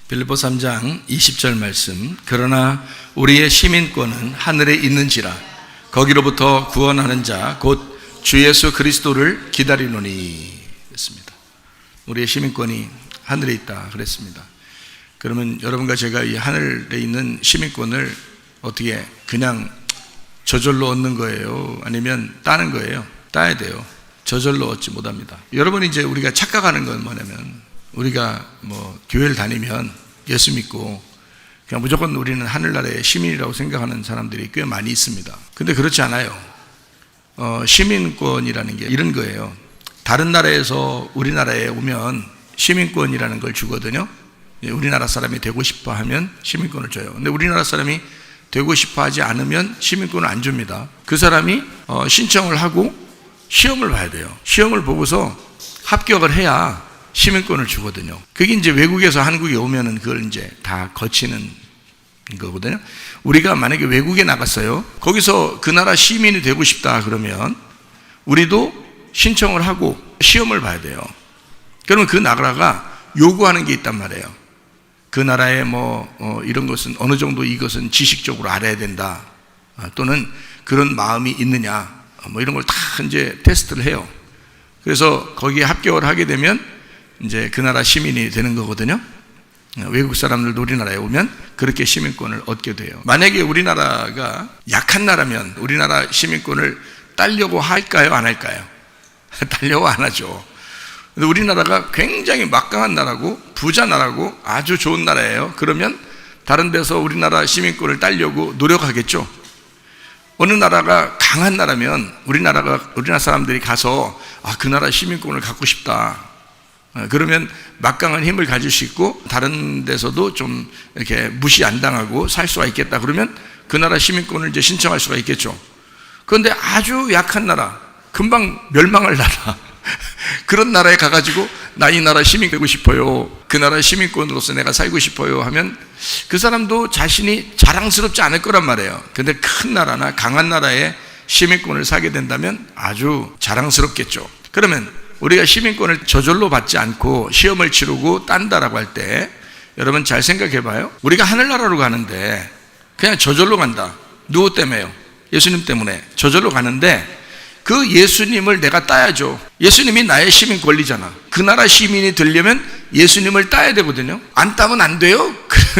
빌립보 3장 20절 말씀. 그러나 우리의 시민권은 하늘에 있는지라 거기로부터 구원하는 자 곧 주 예수 그리스도를 기다리노니 했습니다. 우리의 시민권이 하늘에 있다 그랬습니다. 그러면 여러분과 제가 이 하늘에 있는 시민권을 어떻게 그냥 저절로 얻는 거예요? 아니면 따는 거예요? 따야 돼요. 저절로 얻지 못합니다. 여러분이 이제 우리가 착각하는 건 뭐냐면, 우리가 교회를 다니면 예수 믿고 그냥 무조건 우리는 하늘나라의 시민이라고 생각하는 사람들이 꽤 많이 있습니다. 근데 그렇지 않아요. 시민권이라는 게 이런 거예요. 다른 나라에서 우리나라에 오면 시민권이라는 걸 주거든요. 우리나라 사람이 되고 싶어 하면 시민권을 줘요. 근데 우리나라 사람이 되고 싶어 하지 않으면 시민권을 안 줍니다. 그 사람이 신청을 하고 시험을 봐야 돼요. 시험을 보고서 합격을 해야 시민권을 주거든요. 그게 이제 외국에서 한국에 오면은 그걸 이제 다 거치는 거거든요. 우리가 만약에 외국에 나갔어요. 거기서 그 나라 시민이 되고 싶다 그러면 우리도 신청을 하고 시험을 봐야 돼요. 그러면 그 나라가 요구하는 게 있단 말이에요. 그 나라의 이런 것은 어느 정도 이것은 지식적으로 알아야 된다. 또는 그런 마음이 있느냐. 이런 걸 다 이제 테스트를 해요. 그래서 거기에 합격을 하게 되면 이제 그 나라 시민이 되는 거거든요. 외국 사람들도 우리나라에 오면 그렇게 시민권을 얻게 돼요. 만약에 우리나라가 약한 나라면 우리나라 시민권을 따려고 할까요? 안 할까요? 따려고 안 하죠. 근데 우리나라가 굉장히 막강한 나라고 부자 나라고 아주 좋은 나라예요. 그러면 다른 데서 우리나라 시민권을 따려고 노력하겠죠. 어느 나라가 강한 나라면 우리나라 사람들이 가서 그 나라 시민권을 갖고 싶다. 그러면 막강한 힘을 가질 수 있고 다른 데서도 좀 이렇게 무시 안 당하고 살 수가 있겠다. 그러면 그 나라 시민권을 이제 신청할 수가 있겠죠. 그런데 아주 약한 나라, 금방 멸망할 나라, 그런 나라에 가가지고 나 이 나라 시민 되고 싶어요. 그 나라 시민권으로서 내가 살고 싶어요 하면 그 사람도 자신이 자랑스럽지 않을 거란 말이에요. 근데 큰 나라나 강한 나라의 시민권을 사게 된다면 아주 자랑스럽겠죠. 그러면 우리가 시민권을 저절로 받지 않고 시험을 치르고 딴다라고 할 때 여러분 잘 생각해 봐요. 우리가 하늘나라로 가는데 그냥 저절로 간다. 누구 때문에요? 예수님 때문에 저절로 가는데 그 예수님을 내가 따야죠. 예수님이 나의 시민 권리잖아. 그 나라 시민이 되려면 예수님을 따야 되거든요. 안 따면 안 돼요?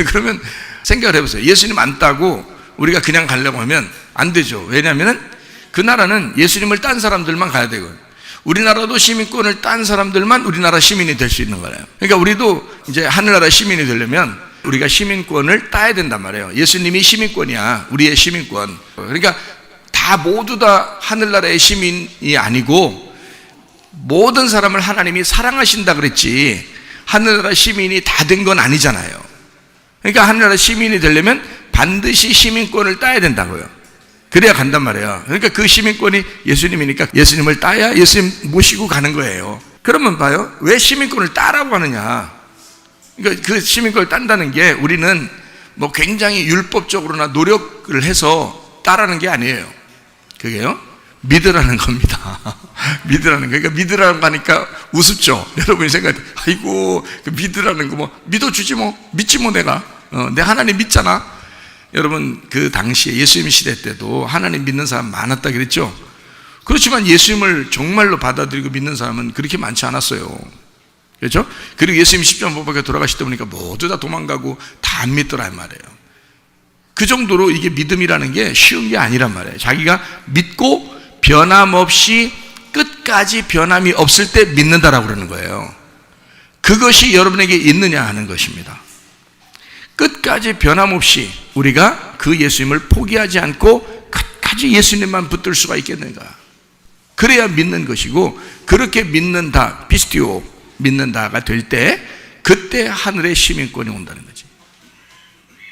그러면 생각을 해보세요. 예수님 안 따고 우리가 그냥 가려고 하면 안 되죠. 왜냐하면 그 나라는 예수님을 딴 사람들만 가야 되거든요. 우리나라도 시민권을 딴 사람들만 우리나라 시민이 될 수 있는 거예요. 그러니까 우리도 이제 하늘나라 시민이 되려면 우리가 시민권을 따야 된단 말이에요. 예수님이 시민권이야. 우리의 시민권. 그러니까 모두 다 하늘나라의 시민이 아니고 모든 사람을 하나님이 사랑하신다 그랬지 하늘나라 시민이 다 된 건 아니잖아요. 그러니까 하늘나라 시민이 되려면 반드시 시민권을 따야 된다고요. 그래야 간단 말이에요. 그러니까 그 시민권이 예수님이니까 예수님을 따야 예수님 모시고 가는 거예요. 그러면 봐요. 왜 시민권을 따라고 하느냐. 그러니까 그 시민권을 딴다는 게 우리는 굉장히 율법적으로나 노력을 해서 따라는 게 아니에요. 그게요, 믿으라는 겁니다. 믿으라는 거. 그러니까 믿으라고 하니까 우습죠. 여러분이 생각해, 아이고, 믿으라는 거 믿어주지 믿지 내가. 내 하나님 믿잖아. 여러분, 그 당시에 예수님 시대 때도 하나님 믿는 사람 많았다 그랬죠? 그렇지만 예수님을 정말로 받아들이고 믿는 사람은 그렇게 많지 않았어요. 그렇죠? 그리고 예수님 십자가 못 박혀 돌아가시다 보니까 모두 다 도망가고 다 안 믿더라 이 말이에요. 그 정도로 이게 믿음이라는 게 쉬운 게 아니란 말이에요. 자기가 믿고 변함없이 끝까지 변함이 없을 때 믿는다라고 그러는 거예요. 그것이 여러분에게 있느냐 하는 것입니다. 끝까지 변함없이 우리가 그 예수님을 포기하지 않고 끝까지 예수님만 붙들 수가 있겠는가. 그래야 믿는 것이고, 그렇게 믿는다, 피스티오 믿는다가 될 때 그때 하늘의 시민권이 온다는 거지.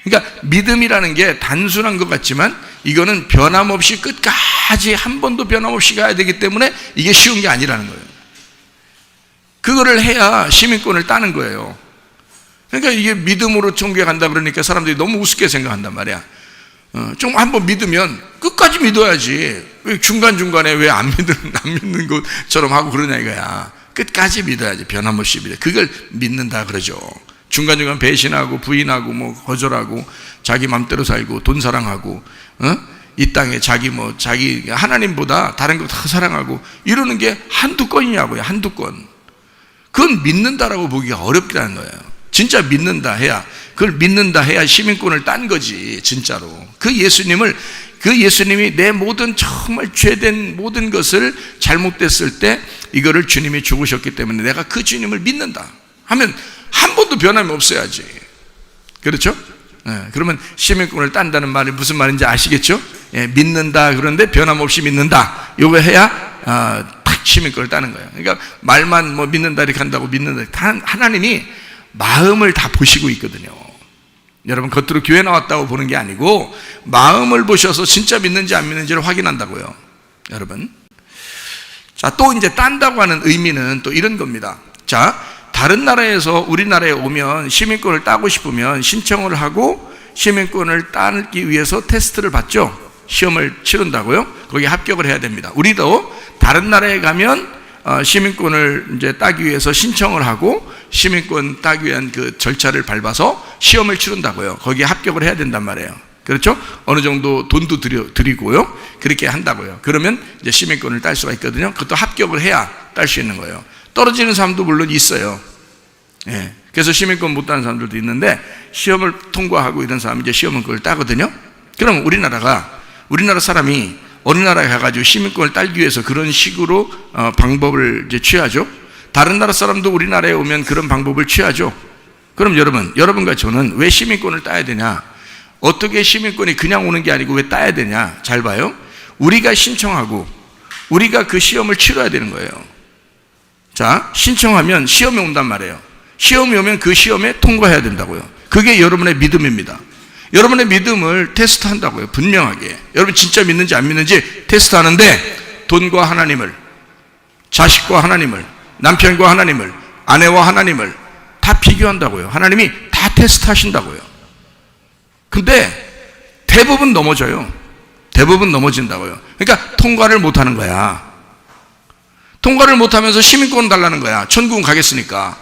그러니까 믿음이라는 게 단순한 것 같지만 이거는 변함없이 끝까지 한 번도 변함없이 가야 되기 때문에 이게 쉬운 게 아니라는 거예요. 그거를 해야 시민권을 따는 거예요. 그러니까 이게 믿음으로 천국에 간다 그러니까 사람들이 너무 우습게 생각한단 말이야. 좀 한번 믿으면 끝까지 믿어야지. 왜 중간중간에 왜 안 믿는 것처럼 하고 그러냐 이거야. 끝까지 믿어야지. 변함없이 믿어. 그걸 믿는다 그러죠. 중간중간 배신하고 부인하고 뭐 거절하고 자기 맘대로 살고 돈 사랑하고 이 땅에 자기 하나님보다 다른 거 다 사랑하고 이러는 게 한두 건이냐고요. 한두 건. 그건 믿는다라고 보기가 어렵다는 거예요. 진짜 믿는다 해야, 그걸 믿는다 해야 시민권을 딴 거지. 진짜로 그 예수님이 내 모든 정말 죄된 모든 것을 잘못됐을 때 이거를 주님이 죽으셨기 때문에 내가 그 주님을 믿는다 하면 한 번도 변함이 없어야지. 그렇죠? 그러면 시민권을 딴다는 말이 무슨 말인지 아시겠죠? 믿는다 그런데 변함없이 믿는다, 요거 해야 탁 시민권을 따는 거예요. 그러니까 말만 뭐 믿는다 이렇게 한다고 믿는다, 하나님이 마음을 다 보시고 있거든요. 여러분 겉으로 교회 나왔다고 보는 게 아니고 마음을 보셔서 진짜 믿는지 안 믿는지를 확인한다고요. 여러분, 자, 또 이제 딴다고 하는 의미는 또 이런 겁니다. 자, 다른 나라에서 우리나라에 오면 시민권을 따고 싶으면 신청을 하고 시민권을 따기 위해서 테스트를 받죠. 시험을 치른다고요. 거기에 합격을 해야 됩니다. 우리도 다른 나라에 가면 시민권을 이제 따기 위해서 신청을 하고 시민권 따기 위한 그 절차를 밟아서 시험을 치른다고요. 거기에 합격을 해야 된단 말이에요. 그렇죠? 어느 정도 돈도 드리고요. 그렇게 한다고요. 그러면 이제 시민권을 딸 수가 있거든요. 그것도 합격을 해야 딸 수 있는 거예요. 떨어지는 사람도 물론 있어요. 그래서 시민권 못 따는 사람들도 있는데 시험을 통과하고 이런 사람이 이제 시험은 그걸 따거든요. 그럼 우리나라 사람이 어느 나라에 가가지고 시민권을 따기 위해서 그런 식으로 방법을 이제 취하죠. 다른 나라 사람도 우리나라에 오면 그런 방법을 취하죠. 그럼 여러분과 저는 왜 시민권을 따야 되냐? 어떻게 시민권이 그냥 오는 게 아니고 왜 따야 되냐? 잘 봐요. 우리가 신청하고 우리가 그 시험을 치러야 되는 거예요. 자, 신청하면 시험이 온단 말이에요. 시험이 오면 그 시험에 통과해야 된다고요. 그게 여러분의 믿음입니다. 여러분의 믿음을 테스트한다고요. 분명하게. 여러분 진짜 믿는지 안 믿는지 테스트하는데 돈과 하나님을, 자식과 하나님을, 남편과 하나님을, 아내와 하나님을 다 비교한다고요. 하나님이 다 테스트하신다고요. 근데 대부분 넘어져요. 대부분 넘어진다고요. 그러니까 통과를 못하는 거야. 통과를 못하면서 시민권 달라는 거야. 천국은 가겠으니까.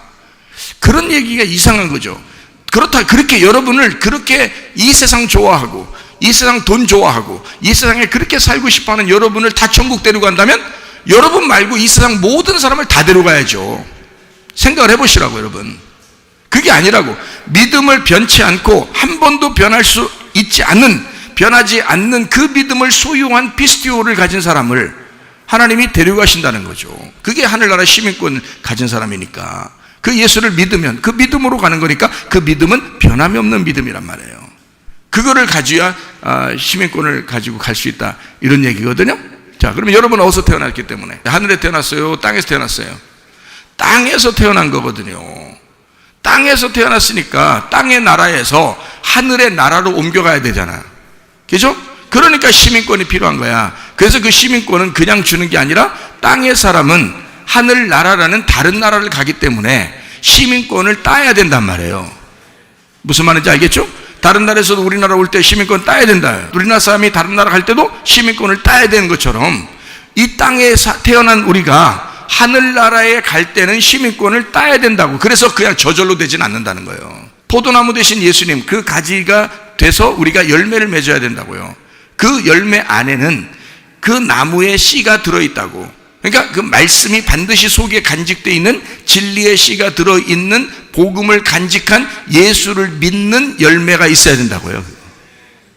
그런 얘기가 이상한 거죠. 그렇게 여러분을 그렇게 이 세상 좋아하고 이 세상 돈 좋아하고 이 세상에 그렇게 살고 싶어하는 여러분을 다 천국 데려간다면 여러분 말고 이 세상 모든 사람을 다 데려가야죠. 생각을 해보시라고. 여러분, 그게 아니라고. 믿음을 변치 않고 한 번도 변하지 않는 그 믿음을 소유한 피스티오를 가진 사람을 하나님이 데려가신다는 거죠. 그게 하늘나라 시민권 가진 사람이니까. 그 예수를 믿으면 그 믿음으로 가는 거니까 그 믿음은 변함이 없는 믿음이란 말이에요. 그거를 가져야 시민권을 가지고 갈 수 있다, 이런 얘기거든요. 자, 그러면 여러분은 어디서 태어났기 때문에? 하늘에 태어났어요? 땅에서 태어났어요? 땅에서 태어난 거거든요. 땅에서 태어났으니까 땅의 나라에서 하늘의 나라로 옮겨가야 되잖아. 그죠? 그러니까 시민권이 필요한 거야. 그래서 그 시민권은 그냥 주는 게 아니라 땅의 사람은 하늘나라라는 다른 나라를 가기 때문에 시민권을 따야 된단 말이에요. 무슨 말인지 알겠죠? 다른 나라에서도 우리나라 올 때 시민권 따야 된다. 우리나라 사람이 다른 나라 갈 때도 시민권을 따야 되는 것처럼 이 땅에 태어난 우리가 하늘나라에 갈 때는 시민권을 따야 된다고. 그래서 그냥 저절로 되진 않는다는 거예요. 포도나무 대신 예수님, 그 가지가 돼서 우리가 열매를 맺어야 된다고요. 그 열매 안에는 그 나무의 씨가 들어있다고. 그러니까 그 말씀이 반드시 속에 간직되어 있는 진리의 씨가 들어있는 복음을 간직한 예수를 믿는 열매가 있어야 된다고요.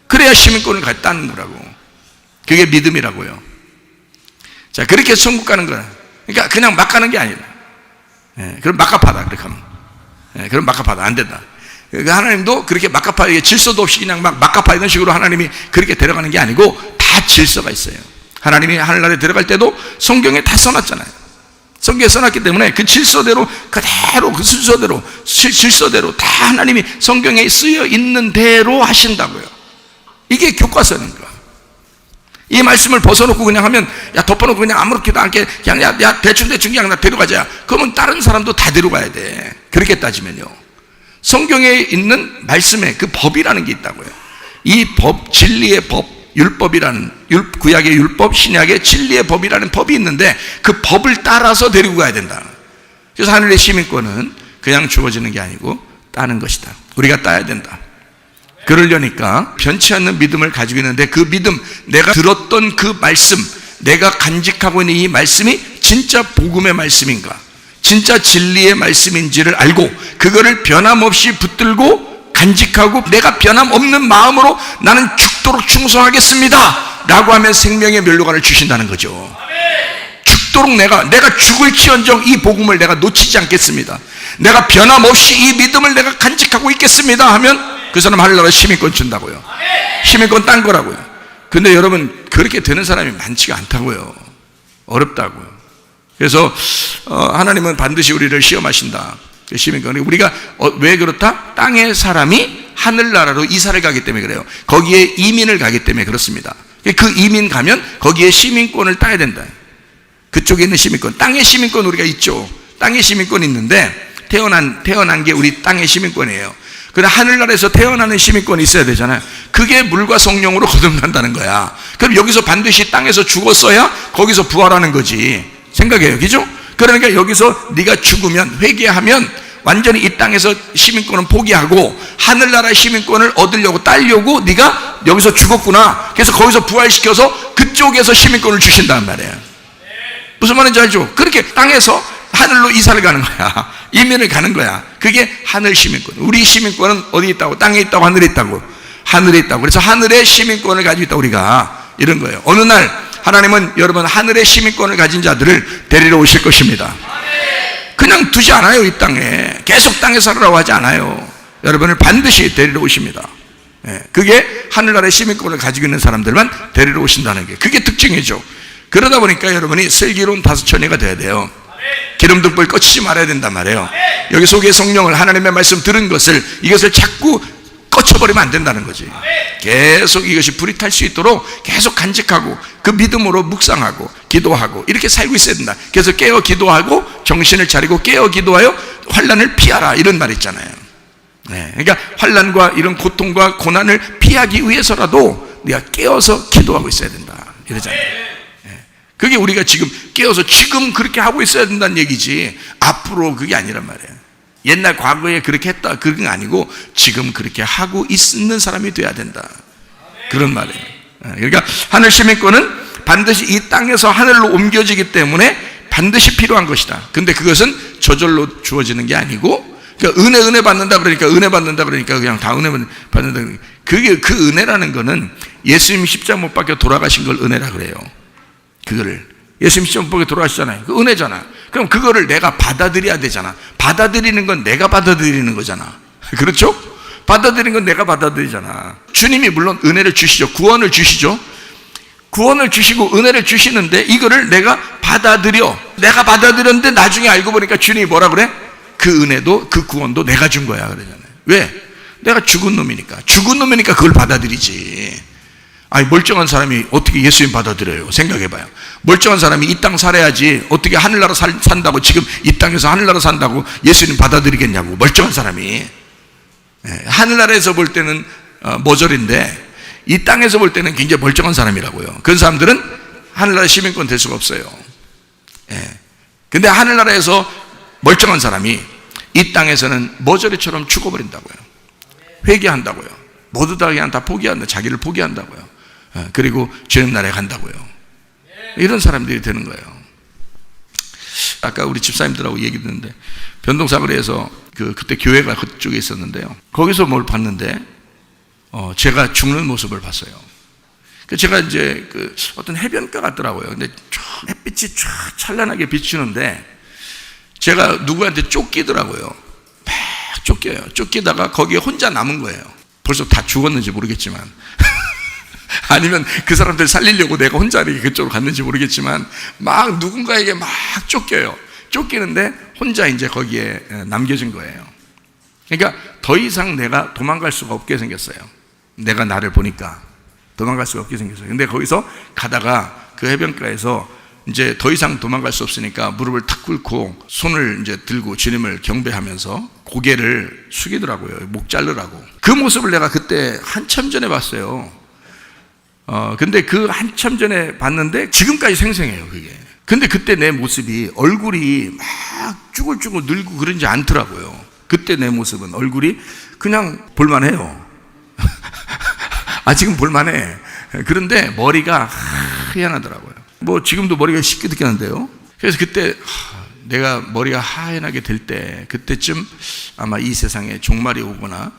그래야 시민권을 따는 거라고. 그게 믿음이라고요. 자, 그렇게 천국 가는 거야. 그러니까 그냥 막 가는 게 아니라. 그럼 막가파다, 그렇게 하면. 그럼 막가파다, 안 된다. 그러니까 하나님도 그렇게 막가파, 질서도 없이 그냥 막가파 이런 식으로 하나님이 그렇게 데려가는 게 아니고 다 질서가 있어요. 하나님이 하늘나라에 들어갈 때도 성경에 다 써놨잖아요. 성경에 써놨기 때문에 그 질서대로 그대로 그 순서대로 질서대로 다 하나님이 성경에 쓰여 있는 대로 하신다고요. 이게 교과서입니다. 이 말씀을 벗어놓고 그냥 하면, 야, 덮어놓고 그냥 아무렇지도 않게 그냥 야 대충 그냥 나 데려가자. 그러면 다른 사람도 다 데려가야 돼. 그렇게 따지면요. 성경에 있는 말씀에 그 법이라는 게 있다고요. 이 법, 진리의 법, 율법이라는, 구약의 율법, 신약의 진리의 법이라는 법이 있는데 그 법을 따라서 데리고 가야 된다. 그래서 하늘의 시민권은 그냥 주어지는 게 아니고 따는 것이다. 우리가 따야 된다. 그러려니까 변치 않는 믿음을 가지고 있는데 그 믿음, 내가 들었던 그 말씀, 내가 간직하고 있는 이 말씀이 진짜 복음의 말씀인가, 진짜 진리의 말씀인지를 알고 그거를 변함없이 붙들고 간직하고 내가 변함없는 마음으로 나는 죽도록 충성하겠습니다 라고 하면 생명의 면류관을 주신다는 거죠. 죽도록 내가 죽을지언정 이 복음을 내가 놓치지 않겠습니다, 내가 변함없이 이 믿음을 내가 간직하고 있겠습니다 하면 그 사람 하늘나라 시민권 준다고요. 시민권 딴 거라고요. 근데 여러분, 그렇게 되는 사람이 많지가 않다고요. 어렵다고요. 그래서 하나님은 반드시 우리를 시험하신다. 시민권. 우리가 왜 그렇다? 땅의 사람이 하늘나라로 이사를 가기 때문에 그래요. 거기에 이민을 가기 때문에 그렇습니다. 그 이민 가면 거기에 시민권을 따야 된다. 그쪽에 있는 시민권, 땅의 시민권 우리가 있죠. 땅의 시민권 있는데 태어난 게 우리 땅의 시민권이에요. 그런데 하늘나라에서 태어나는 시민권이 있어야 되잖아요. 그게 물과 성령으로 거듭난다는 거야. 그럼 여기서 반드시 땅에서 죽었어야 거기서 부활하는 거지. 생각해요, 그죠? 그러니까 여기서 네가 죽으면, 회개하면 완전히 이 땅에서 시민권은 포기하고 하늘나라 시민권을 얻으려고 따려고 네가 여기서 죽었구나. 그래서 거기서 부활시켜서 그쪽에서 시민권을 주신단 말이에요. 무슨 말인지 알죠? 그렇게 땅에서 하늘로 이사를 가는 거야. 이민을 가는 거야. 그게 하늘 시민권. 우리 시민권은 어디 있다고? 땅에 있다고? 하늘에 있다고? 하늘에 있다고. 그래서 하늘의 시민권을 가지고 있다 우리가. 이런 거예요. 어느 날 하나님은 여러분 하늘의 시민권을 가진 자들을 데리러 오실 것입니다. 그냥 두지 않아요. 이 땅에 계속 땅에 살으라고 하지 않아요. 여러분을 반드시 데리러 오십니다. 그게 하늘나라의 시민권을 가지고 있는 사람들만 데리러 오신다는 게, 그게 특징이죠. 그러다 보니까 여러분이 슬기로운 다섯천이가 돼야 돼요. 기름등불 꺼치지 말아야 된단 말이에요. 여기 속에 성령을, 하나님의 말씀 들은 것을, 이것을 자꾸 꺼쳐버리면 안 된다는 거지. 계속 이것이 불이 탈 수 있도록 계속 간직하고 그 믿음으로 묵상하고 기도하고 이렇게 살고 있어야 된다. 그래서 깨어 기도하고 정신을 차리고 깨어 기도하여 환난을 피하라, 이런 말 있잖아요. 그러니까 환난과 이런 고통과 고난을 피하기 위해서라도 네가 깨어서 기도하고 있어야 된다, 이러잖아요. 그게 우리가 지금 깨어서 지금 그렇게 하고 있어야 된다는 얘기지, 앞으로 그게 아니란 말이에요. 옛날 과거에 그렇게 했다, 그런 게 아니고 지금 그렇게 하고 있는 사람이 돼야 된다, 그런 말이에요. 그러니까 하늘 시민권은 반드시 이 땅에서 하늘로 옮겨지기 때문에 반드시 필요한 것이다. 근데 그것은 저절로 주어지는 게 아니고, 그러니까 은혜 받는다 그러니까 그냥 다 은혜 받는다. 그게 그 은혜라는 거는 예수님이 십자가 못 박혀 돌아가신 걸 은혜라 그래요. 그거를 예수님이 십자가 못 박혀 돌아가시잖아요. 그 은혜잖아. 그럼 그거를 내가 받아들여야 되잖아. 받아들이는 건 내가 받아들이는 거잖아. 그렇죠? 받아들이는 건 내가 받아들이잖아. 주님이 물론 은혜를 주시죠. 구원을 주시죠. 구원을 주시고 은혜를 주시는데 이거를 내가 받아들였는데 나중에 알고 보니까 주님이 뭐라 그래? 그 은혜도 그 구원도 내가 준 거야 그러잖아요. 왜? 내가 죽은 놈이니까 그걸 받아들이지. 아니, 멀쩡한 사람이 어떻게 예수님 받아들여요? 생각해봐요. 멀쩡한 사람이 이 땅 살아야지 어떻게 하늘나라 산다고, 지금 이 땅에서 하늘나라 산다고 예수님 받아들이겠냐고. 멀쩡한 사람이. 하늘나라에서 볼 때는 모절인데 이 땅에서 볼 때는 굉장히 멀쩡한 사람이라고요. 그런 사람들은 하늘나라 시민권 될 수가 없어요. 근데 하늘나라에서 멀쩡한 사람이 이 땅에서는 머저리처럼 죽어버린다고요. 회개한다고요. 모두 다 그냥 다 포기한다. 자기를 포기한다고요. 그리고 주님 나라에 간다고요. 이런 사람들이 되는 거예요. 아까 우리 집사님들하고 얘기 듣는데 변동사거리에서 그때 교회가 그쪽에 있었는데요. 거기서 뭘 봤는데 제가 죽는 모습을 봤어요. 제가 이제 어떤 해변가 같더라고요. 근데 햇빛이 쫙 찬란하게 비추는데 제가 누구한테 쫓기더라고요. 막 쫓겨요. 쫓기다가 거기에 혼자 남은 거예요. 벌써 다 죽었는지 모르겠지만 아니면 그 사람들 살리려고 내가 혼자 이렇게 그쪽으로 갔는지 모르겠지만 막 누군가에게 막 쫓겨요. 쫓기는데 혼자 이제 거기에 남겨진 거예요. 그러니까 더 이상 내가 도망갈 수가 없게 생겼어요. 내가 나를 보니까 도망갈 수가 없게 생겼어요. 근데 거기서 가다가 그 해변가에서 이제 더 이상 도망갈 수 없으니까 무릎을 탁 꿇고 손을 이제 들고 주님을 경배하면서 고개를 숙이더라고요. 목 자르라고. 그 모습을 내가 그때 한참 전에 봤어요. 근데 그 한참 전에 봤는데 지금까지 생생해요, 그게. 근데 그때 내 모습이 얼굴이 막 쭈글쭈글 늙고 그러지 않더라고요. 그때 내 모습은 얼굴이 그냥 볼만해요. 아직은 볼만해. 그런데 머리가 하얀하더라고요. 뭐 지금도 머리가 시끄럽겠는데요. 그래서 그때 내가 머리가 하얀하게 될 때, 그때쯤 아마 이 세상에 종말이 오거나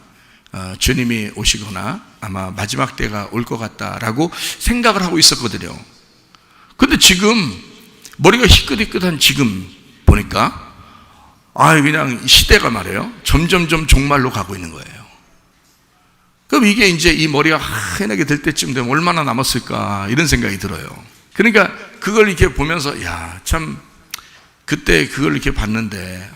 주님이 오시거나 아마 마지막 때가 올 것 같다라고 생각을 하고 있었거든요. 근데 지금 머리가 희끗희끗한 지금 보니까 그냥 시대가 말이에요, 점점점 종말로 가고 있는 거예요. 그럼 이게 이제 이 머리가 하얀하게 될 때쯤 되면 얼마나 남았을까 이런 생각이 들어요. 그러니까 그걸 이렇게 보면서 참 그때 그걸 이렇게 봤는데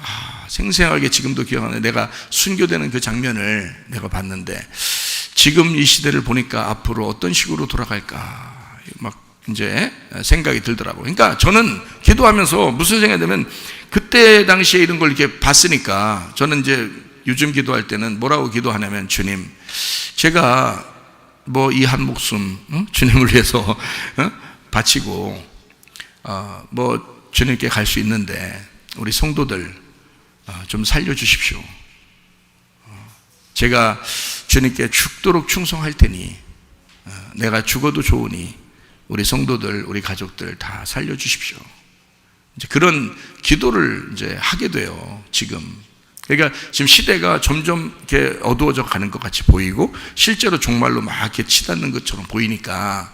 생생하게 지금도 기억하네. 내가 순교되는 그 장면을 내가 봤는데 지금 이 시대를 보니까 앞으로 어떤 식으로 돌아갈까 막 이제 생각이 들더라고요. 그러니까 저는 기도하면서 무슨 생각이 들면, 그때 당시에 이런 걸 이렇게 봤으니까 저는 이제 요즘 기도할 때는 뭐라고 기도하냐면, 주님, 제가 뭐 이 한 목숨 주님을 위해서 바치고 뭐 주님께 갈 수 있는데 우리 성도들 좀 살려주십시오. 제가 주님께 죽도록 충성할 테니 내가 죽어도 좋으니 우리 성도들, 우리 가족들 다 살려주십시오. 이제 그런 기도를 이제 하게 돼요, 지금. 그러니까 지금 시대가 점점 이렇게 어두워져 가는 것 같이 보이고 실제로 종말로 막 이렇게 치닫는 것처럼 보이니까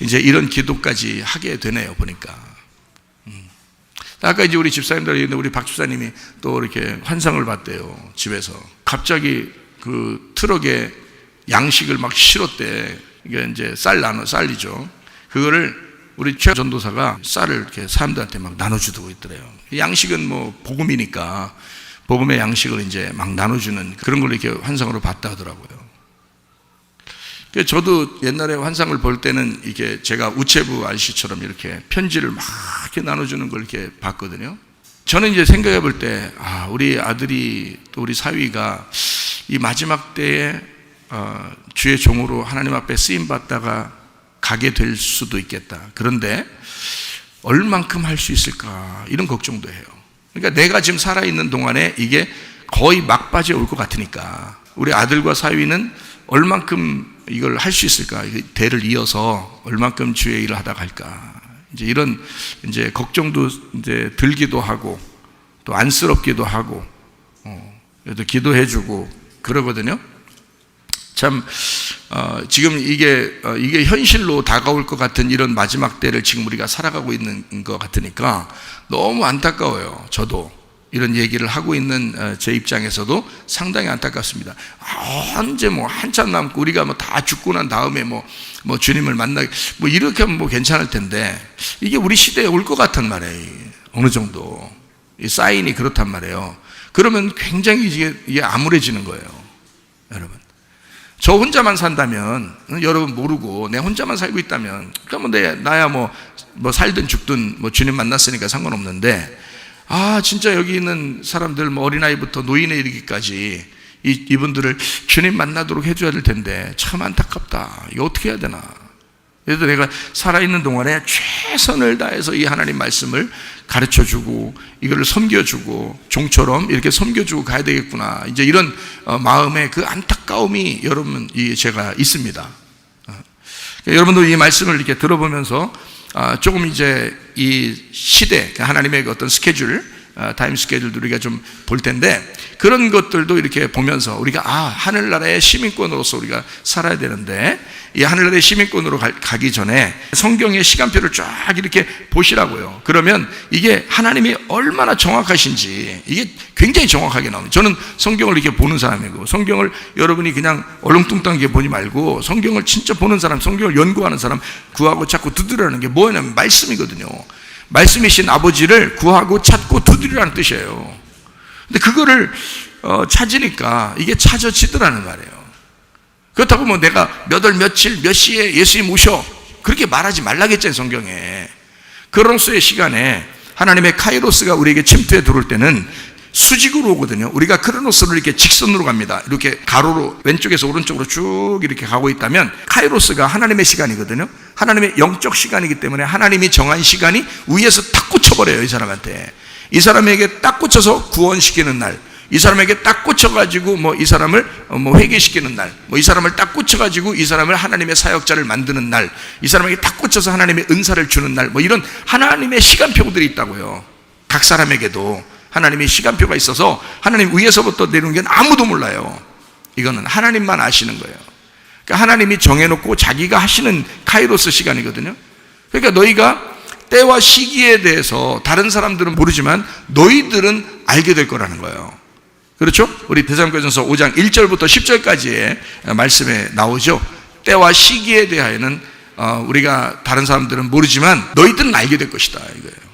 이제 이런 기도까지 하게 되네요, 보니까. 아까 이제 우리 집사님들 얘기했는데 우리 박 집사님이 또 이렇게 환상을 봤대요, 집에서. 갑자기 그 트럭에 양식을 막 실었대. 이게 이제 쌀이죠. 그거를 우리 최 전도사가 쌀을 이렇게 사람들한테 막 나눠주고 있더래요. 양식은 뭐 복음이니까 복음의 양식을 이제 막 나눠주는 그런 걸 이렇게 환상으로 봤다 하더라고요. 저도 옛날에 환상을 볼 때는 이게 제가 우체부 아저씨처럼 이렇게 편지를 막 이렇게 나눠주는 걸 이렇게 봤거든요. 저는 이제 생각해 볼 때, 우리 아들이 또 우리 사위가 이 마지막 때에 주의 종으로 하나님 앞에 쓰임 받다가 가게 될 수도 있겠다. 그런데 얼만큼 할 수 있을까 이런 걱정도 해요. 그러니까 내가 지금 살아있는 동안에 이게 거의 막바지에 올 것 같으니까 우리 아들과 사위는 얼만큼 이걸 할 수 있을까, 대를 이어서 얼만큼 주의 일을 하다 갈까, 이제 이런 이제 걱정도 이제 들기도 하고 또 안쓰럽기도 하고 또 기도해주고 그러거든요. 참 지금 이게 현실로 다가올 것 같은 이런 마지막 때를 지금 우리가 살아가고 있는 것 같으니까 너무 안타까워요. 저도 이런 얘기를 하고 있는 제 입장에서도 상당히 안타깝습니다. 언제 뭐 한참 남고 우리가 뭐 다 죽고 난 다음에 뭐 주님을 만나게 뭐 이렇게 하면 뭐 괜찮을 텐데, 이게 우리 시대에 올 것 같단 말이에요. 어느 정도 이 사인이 그렇단 말이에요. 그러면 굉장히 이게 암울해지는 거예요, 여러분. 저 혼자만 산다면, 여러분 모르고 내 혼자만 살고 있다면, 그러니까 나야 뭐 살든 죽든 뭐 주님 만났으니까 상관없는데, 진짜 여기 있는 사람들, 뭐 어린아이부터 노인에 이르기까지 이분들을 주님 만나도록 해줘야 될 텐데 참 안타깝다. 이거 어떻게 해야 되나. 그래서 내가 살아있는 동안에 최선을 다해서 이 하나님 말씀을 가르쳐주고 이거를 섬겨주고 종처럼 이렇게 섬겨주고 가야 되겠구나, 이제 이런 마음의 그 안타까움이 여러분 제가 있습니다. 여러분도 이 말씀을 이렇게 들어보면서 조금 이제 이 시대, 하나님의 어떤 스케줄, 타임 스케줄도 우리가 좀 볼 텐데, 그런 것들도 이렇게 보면서 우리가 하늘나라의 시민권으로서 우리가 살아야 되는데, 이 하늘나라의 시민권으로 가기 전에 성경의 시간표를 쫙 이렇게 보시라고요. 그러면 이게 하나님이 얼마나 정확하신지 이게 굉장히 정확하게 나옵니다. 저는 성경을 이렇게 보는 사람이고, 성경을 여러분이 그냥 얼렁뚱땅하게 보지 말고 성경을 진짜 보는 사람, 성경을 연구하는 사람, 구하고 찾고 두드리라는 게 뭐냐면 말씀이거든요. 말씀이신 아버지를 구하고 찾고 두드리라는 뜻이에요. 근데 그거를 찾으니까 이게 찾아지더라는 말이에요. 그렇다고 뭐 내가 몇 월 며칠 몇 시에 예수님 오셔 그렇게 말하지 말라겠잖아요, 성경에. 그로서의 시간에 하나님의 카이로스가 우리에게 침투해 들어올 때는 수직으로 오거든요. 우리가 크로노스를 이렇게 직선으로 갑니다. 이렇게 가로로 왼쪽에서 오른쪽으로 쭉 이렇게 가고 있다면 카이로스가 하나님의 시간이거든요. 하나님의 영적 시간이기 때문에 하나님이 정한 시간이 위에서 딱 꽂혀버려요, 이 사람한테. 이 사람에게 딱 꽂혀서 구원시키는 날, 이 사람에게 딱 꽂혀가지고 뭐 이 사람을 뭐 회개시키는 날, 뭐 이 사람을 딱 꽂혀가지고 이 사람을 하나님의 사역자를 만드는 날, 이 사람에게 딱 꽂혀서 하나님의 은사를 주는 날, 뭐 이런 하나님의 시간표들이 있다고요. 각 사람에게도 하나님의 시간표가 있어서 하나님 위에서부터 내려오는 게 아무도 몰라요. 이거는 하나님만 아시는 거예요. 그러니까 하나님이 정해놓고 자기가 하시는 카이로스 시간이거든요. 그러니까 너희가 때와 시기에 대해서 다른 사람들은 모르지만 너희들은 알게 될 거라는 거예요. 그렇죠? 우리 데살로니가전서 5장 1절부터 10절까지의 말씀에 나오죠. 때와 시기에 대하여는 우리가 다른 사람들은 모르지만 너희들은 알게 될 것이다 이거예요.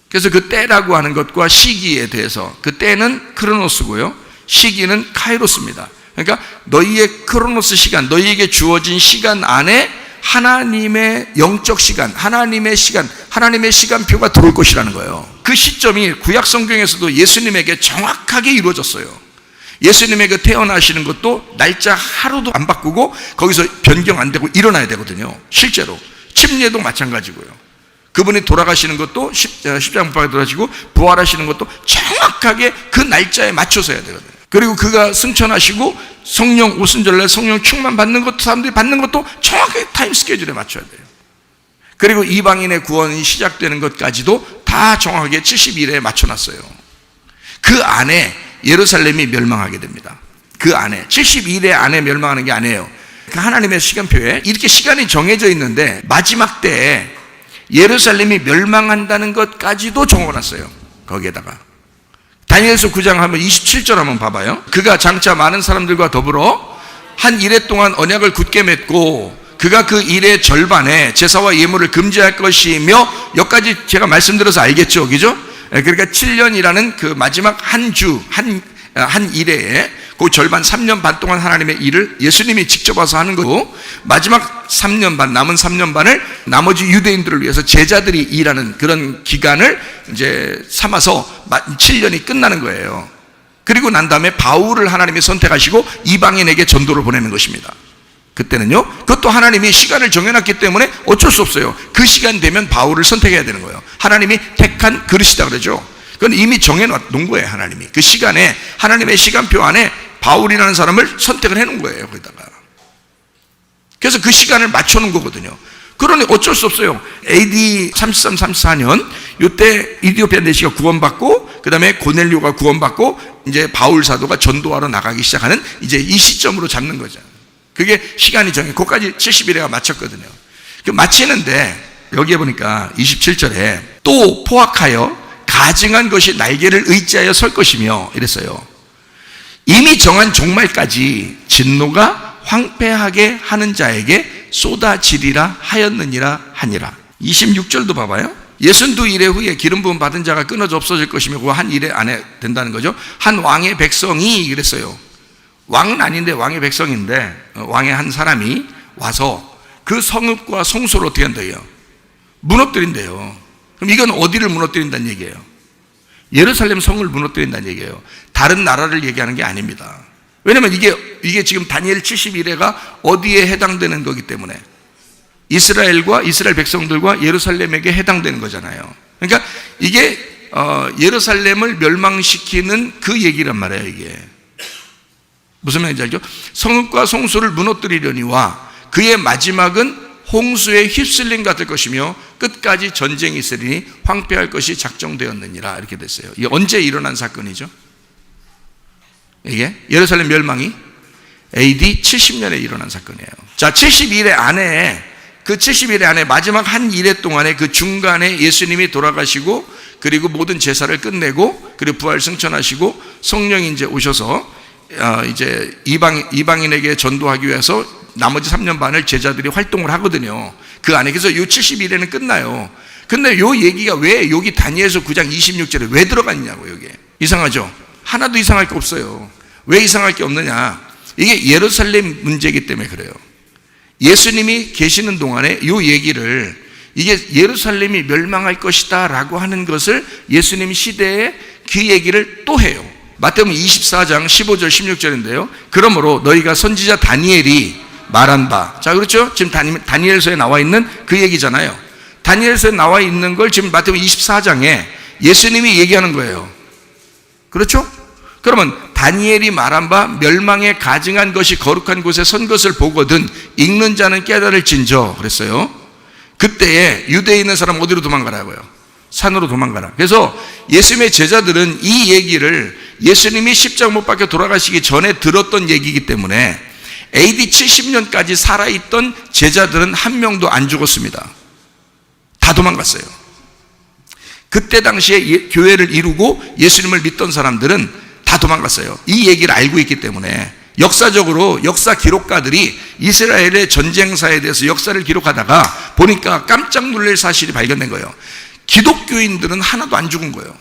그래서 그 때라고 하는 것과 시기에 대해서, 그 때는 크로노스고요, 시기는 카이로스입니다. 그러니까 너희의 크로노스 시간, 너희에게 주어진 시간 안에 하나님의 영적 시간, 하나님의 시간표가 들어올 것이라는 거예요. 그 시점이 구약 성경에서도 예수님에게 정확하게 이루어졌어요. 예수님에게 태어나시는 것도 날짜 하루도 안 바꾸고 거기서 변경 안 되고 일어나야 되거든요. 실제로 침례도 마찬가지고요. 그분이 돌아가시는 것도 십자가 못 박혀 돌아가시고 부활하시는 것도 정확하게 그 날짜에 맞춰서 해야 되거든요. 그리고 그가 승천하시고 성령 오순절날 성령 충만 받는 것도, 사람들이 받는 것도 정확하게 타임 스케줄에 맞춰야 돼요. 그리고 이방인의 구원이 시작되는 것까지도 다 정확하게 70일에 맞춰놨어요. 그 안에 예루살렘이 멸망하게 됩니다. 그 안에 70일에 안에 멸망하는 게 아니에요. 그 하나님의 시간표에 이렇게 시간이 정해져 있는데 마지막 때에 예루살렘이 멸망한다는 것까지도 적어놨어요. 거기에다가 다니엘서 9장 한번 27절 한번 봐봐요. 그가 장차 많은 사람들과 더불어 한 이레 동안 언약을 굳게 맺고 그가 그 일의 절반에 제사와 예물을 금지할 것이며, 여기까지 제가 말씀드려서 알겠죠, 그죠? 그러니까 7년이라는 그 마지막 한 일에 그 절반 3년 반 동안 하나님의 일을 예수님이 직접 와서 하는 거고, 마지막 3년 반, 남은 3년 반을 나머지 유대인들을 위해서 제자들이 일하는 그런 기간을 이제 삼아서 7년이 끝나는 거예요. 그리고 난 다음에 바울을 하나님이 선택하시고 이방인에게 전도를 보내는 것입니다. 그때는요, 그것도 하나님이 시간을 정해놨기 때문에 어쩔 수 없어요. 그 시간 되면 바울을 선택해야 되는 거예요. 하나님이 택한 그릇이다 그러죠. 그건 이미 정해놓은 거예요. 하나님이 그 시간에, 하나님의 시간표 안에 바울이라는 사람을 선택을 해놓은 거예요. 거기다가. 그래서 그 시간을 맞춰놓은 거거든요. 그러니 어쩔 수 없어요. AD 33, 34년 이때 이디오피아 내시가 구원받고, 그 다음에 고넬료가 구원받고, 이제 바울 사도가 전도하러 나가기 시작하는 이제 이 시점으로 잡는 거죠. 그게 시간이 정해, 그것까지 70일에가 마쳤거든요. 마치는데 여기에 보니까 27절에 또 포악하여 가증한 것이 날개를 의지하여 설 것이며 이랬어요. 이미 정한 종말까지 진노가 황폐하게 하는 자에게 쏟아지리라 하였느니라 하니라. 26절도 봐봐요. 62일의 후에 기름 부음 받은 자가 끊어져 없어질 것이며 그 한 일에 안에 된다는 거죠. 한 왕의 백성이 그랬어요. 왕은 아닌데 왕의 백성인데 왕의 한 사람이 와서 그 성읍과 성소를 어떻게 한다고요? 무너뜨린대요. 그럼 이건 어디를 무너뜨린다는 얘기예요? 예루살렘 성을 무너뜨린다는 얘기예요. 다른 나라를 얘기하는 게 아닙니다. 왜냐면 이게 지금 다니엘 70일에가 어디에 해당되는 거기 때문에 이스라엘과 이스라엘 백성들과 예루살렘에게 해당되는 거잖아요. 그러니까 이게 예루살렘을 멸망시키는 그 얘기란 말이에요. 이게 무슨 말인지 알죠? 성읍과 성소를 무너뜨리려니와 그의 마지막은 홍수에 휩쓸림 같을 것이며 끝까지 전쟁이 있으리니 황폐할 것이 작정되었느니라. 이렇게 됐어요. 이게 언제 일어난 사건이죠? 이게 예루살렘 멸망이 AD 70년에 일어난 사건이에요. 자, 70일의 안에, 그 70일의 안에 마지막 한 일회 동안에 그 중간에 예수님이 돌아가시고 그리고 모든 제사를 끝내고 그리고 부활 승천하시고 성령이 이제 오셔서 이제 이방인에게 전도하기 위해서 나머지 3년 반을 제자들이 활동을 하거든요. 그 안에. 그래서 이 70일에는 끝나요. 근데 요 얘기가 왜 여기 다니엘서 9장 26절에 왜 들어갔냐고. 여기에 이상하죠? 하나도 이상할 게 없어요. 왜 이상할 게 없느냐? 이게 예루살렘 문제이기 때문에 그래요. 예수님이 계시는 동안에 요 얘기를, 이게 예루살렘이 멸망할 것이다 라고 하는 것을 예수님 시대에 그 얘기를 또 해요. 마태복음 24장 15절 16절인데요. 그러므로 너희가 선지자 다니엘이 말한 바, 자, 그렇죠? 지금 다니엘서에 나와 있는 그 얘기잖아요. 다니엘서에 나와 있는 걸 지금 마태복음 24장에 예수님이 얘기하는 거예요. 그렇죠? 그러면 다니엘이 말한 바 멸망에 가증한 것이 거룩한 곳에 선 것을 보거든 읽는 자는 깨달을진저 그랬어요. 그때에 유대에 있는 사람 어디로 도망가라고요? 산으로 도망가라. 그래서 예수님의 제자들은 이 얘기를 예수님이 십자가 못 박혀 돌아가시기 전에 들었던 얘기이기 때문에 AD 70년까지 살아있던 제자들은 한 명도 안 죽었습니다. 다 도망갔어요. 그때 당시에 교회를 이루고 예수님을 믿던 사람들은 다 도망갔어요. 이 얘기를 알고 있기 때문에 역사적으로 역사 기록가들이 이스라엘의 전쟁사에 대해서 역사를 기록하다가 보니까 깜짝 놀랄 사실이 발견된 거예요. 기독교인들은 하나도 안 죽은 거예요.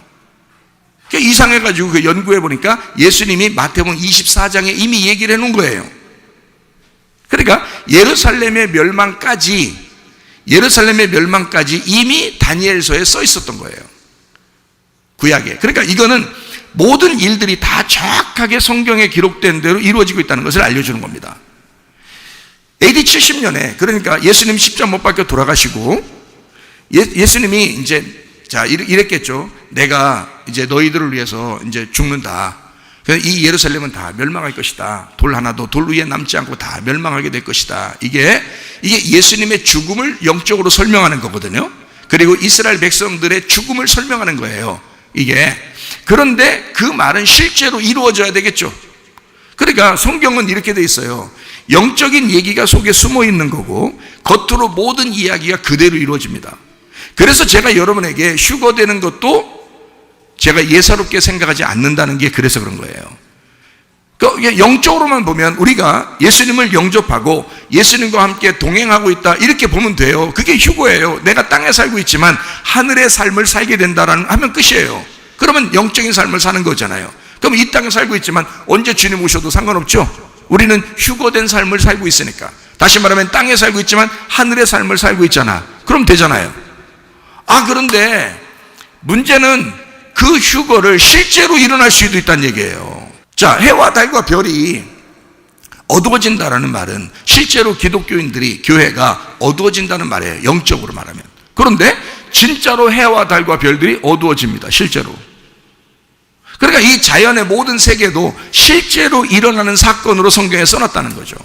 이상해가지고 그 연구해 보니까 예수님이 마태복음 24장에 이미 얘기를 해놓은 거예요. 그러니까 예루살렘의 멸망까지 이미 다니엘서에 써 있었던 거예요. 구약에. 그러니까 이거는 모든 일들이 다 정확하게 성경에 기록된 대로 이루어지고 있다는 것을 알려주는 겁니다. AD 70년에 그러니까 예수님 십자가 못 박혀 돌아가시고 예수님이 이제 이랬겠죠. 내가 이제 너희들을 위해서 이제 죽는다. 이 예루살렘은 다 멸망할 것이다. 돌 하나도 돌 위에 남지 않고 다 멸망하게 될 것이다. 이게 예수님의 죽음을 영적으로 설명하는 거거든요. 그리고 이스라엘 백성들의 죽음을 설명하는 거예요. 이게. 그런데 그 말은 실제로 이루어져야 되겠죠. 그러니까 성경은 이렇게 돼 있어요. 영적인 얘기가 속에 숨어 있는 거고 겉으로 모든 이야기가 그대로 이루어집니다. 그래서 제가 여러분에게 휴거되는 것도 제가 예사롭게 생각하지 않는다는 게 그래서 그런 거예요. 영적으로만 보면 우리가 예수님을 영접하고 예수님과 함께 동행하고 있다 이렇게 보면 돼요. 그게 휴거예요. 내가 땅에 살고 있지만 하늘의 삶을 살게 된다라는 하면 끝이에요. 그러면 영적인 삶을 사는 거잖아요. 그럼 이 땅에 살고 있지만 언제 주님 오셔도 상관없죠. 우리는 휴거된 삶을 살고 있으니까. 다시 말하면 땅에 살고 있지만 하늘의 삶을 살고 있잖아. 그럼 되잖아요. 그런데 문제는 그 휴거를 실제로 일어날 수도 있다는 얘기예요. 자, 해와 달과 별이 어두워진다라는 말은 실제로 기독교인들이 교회가 어두워진다는 말이에요. 영적으로 말하면. 그런데 진짜로 해와 달과 별들이 어두워집니다. 실제로. 그러니까 이 자연의 모든 세계도 실제로 일어나는 사건으로 성경에 써놨다는 거죠.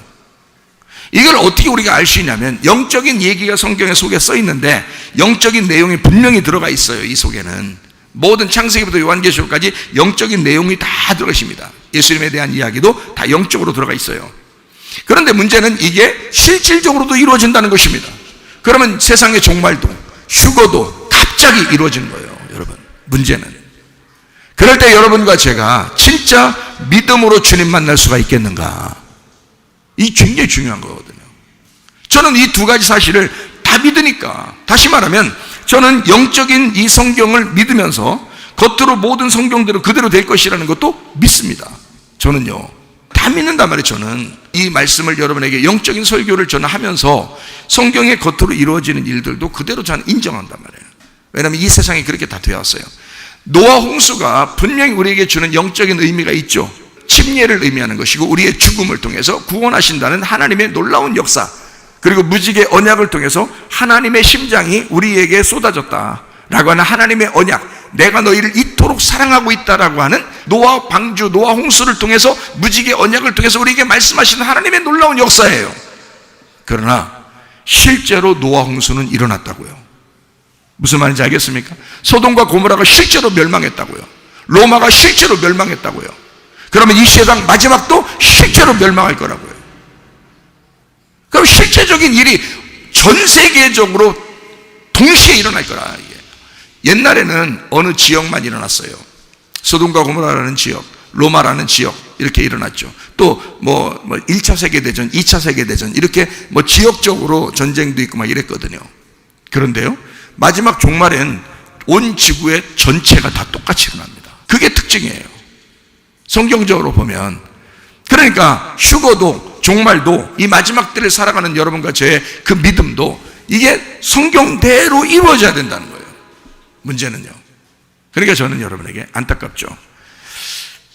이걸 어떻게 우리가 알 수 있냐면 영적인 얘기가 성경에 속에 써 있는데 영적인 내용이 분명히 들어가 있어요. 이 속에는 모든 창세기부터 요한계시록까지 영적인 내용이 다 들어가 있습니다. 예수님에 대한 이야기도 다 영적으로 들어가 있어요. 그런데 문제는 이게 실질적으로도 이루어진다는 것입니다. 그러면 세상의 종말도 휴거도 갑자기 이루어지는 거예요. 여러분, 문제는 그럴 때 여러분과 제가 진짜 믿음으로 주님 만날 수가 있겠는가? 이 굉장히 중요한 거거든요. 저는 이 두 가지 사실을 다 믿으니까, 다시 말하면 저는 영적인 이 성경을 믿으면서 겉으로 모든 성경대로 그대로 될 것이라는 것도 믿습니다. 저는요 다 믿는단 말이에요. 저는 이 말씀을 여러분에게 영적인 설교를 저는 하면서 성경의 겉으로 이루어지는 일들도 그대로 저는 인정한단 말이에요. 왜냐하면 이 세상이 그렇게 다 되었어요. 노아 홍수가 분명히 우리에게 주는 영적인 의미가 있죠. 침례를 의미하는 것이고 우리의 죽음을 통해서 구원하신다는 하나님의 놀라운 역사, 그리고 무지개 언약을 통해서 하나님의 심장이 우리에게 쏟아졌다라고 하는 하나님의 언약, 내가 너희를 이토록 사랑하고 있다라고 하는 노아 방주, 노아 홍수를 통해서 무지개 언약을 통해서 우리에게 말씀하시는 하나님의 놀라운 역사예요. 그러나 실제로 노아 홍수는 일어났다고요. 무슨 말인지 알겠습니까? 소돔과 고모라가 실제로 멸망했다고요. 로마가 실제로 멸망했다고요. 그러면 이 세상 마지막도 실제로 멸망할 거라고요. 그럼 실제적인 일이 전 세계적으로 동시에 일어날 거라. 옛날에는 어느 지역만 일어났어요. 소돔과 고모라라는 지역, 로마라는 지역 이렇게 일어났죠. 또 뭐 1차 세계대전, 2차 세계대전 이렇게 뭐 지역적으로 전쟁도 있고 막 이랬거든요. 그런데요, 마지막 종말엔 온 지구의 전체가 다 똑같이 일어납니다. 그게 특징이에요. 성경적으로 보면. 그러니까 휴거도 종말도 이 마지막 때를 살아가는 여러분과 저의 그 믿음도 이게 성경대로 이루어져야 된다는 거예요. 문제는요. 그러니까 저는 여러분에게 안타깝죠.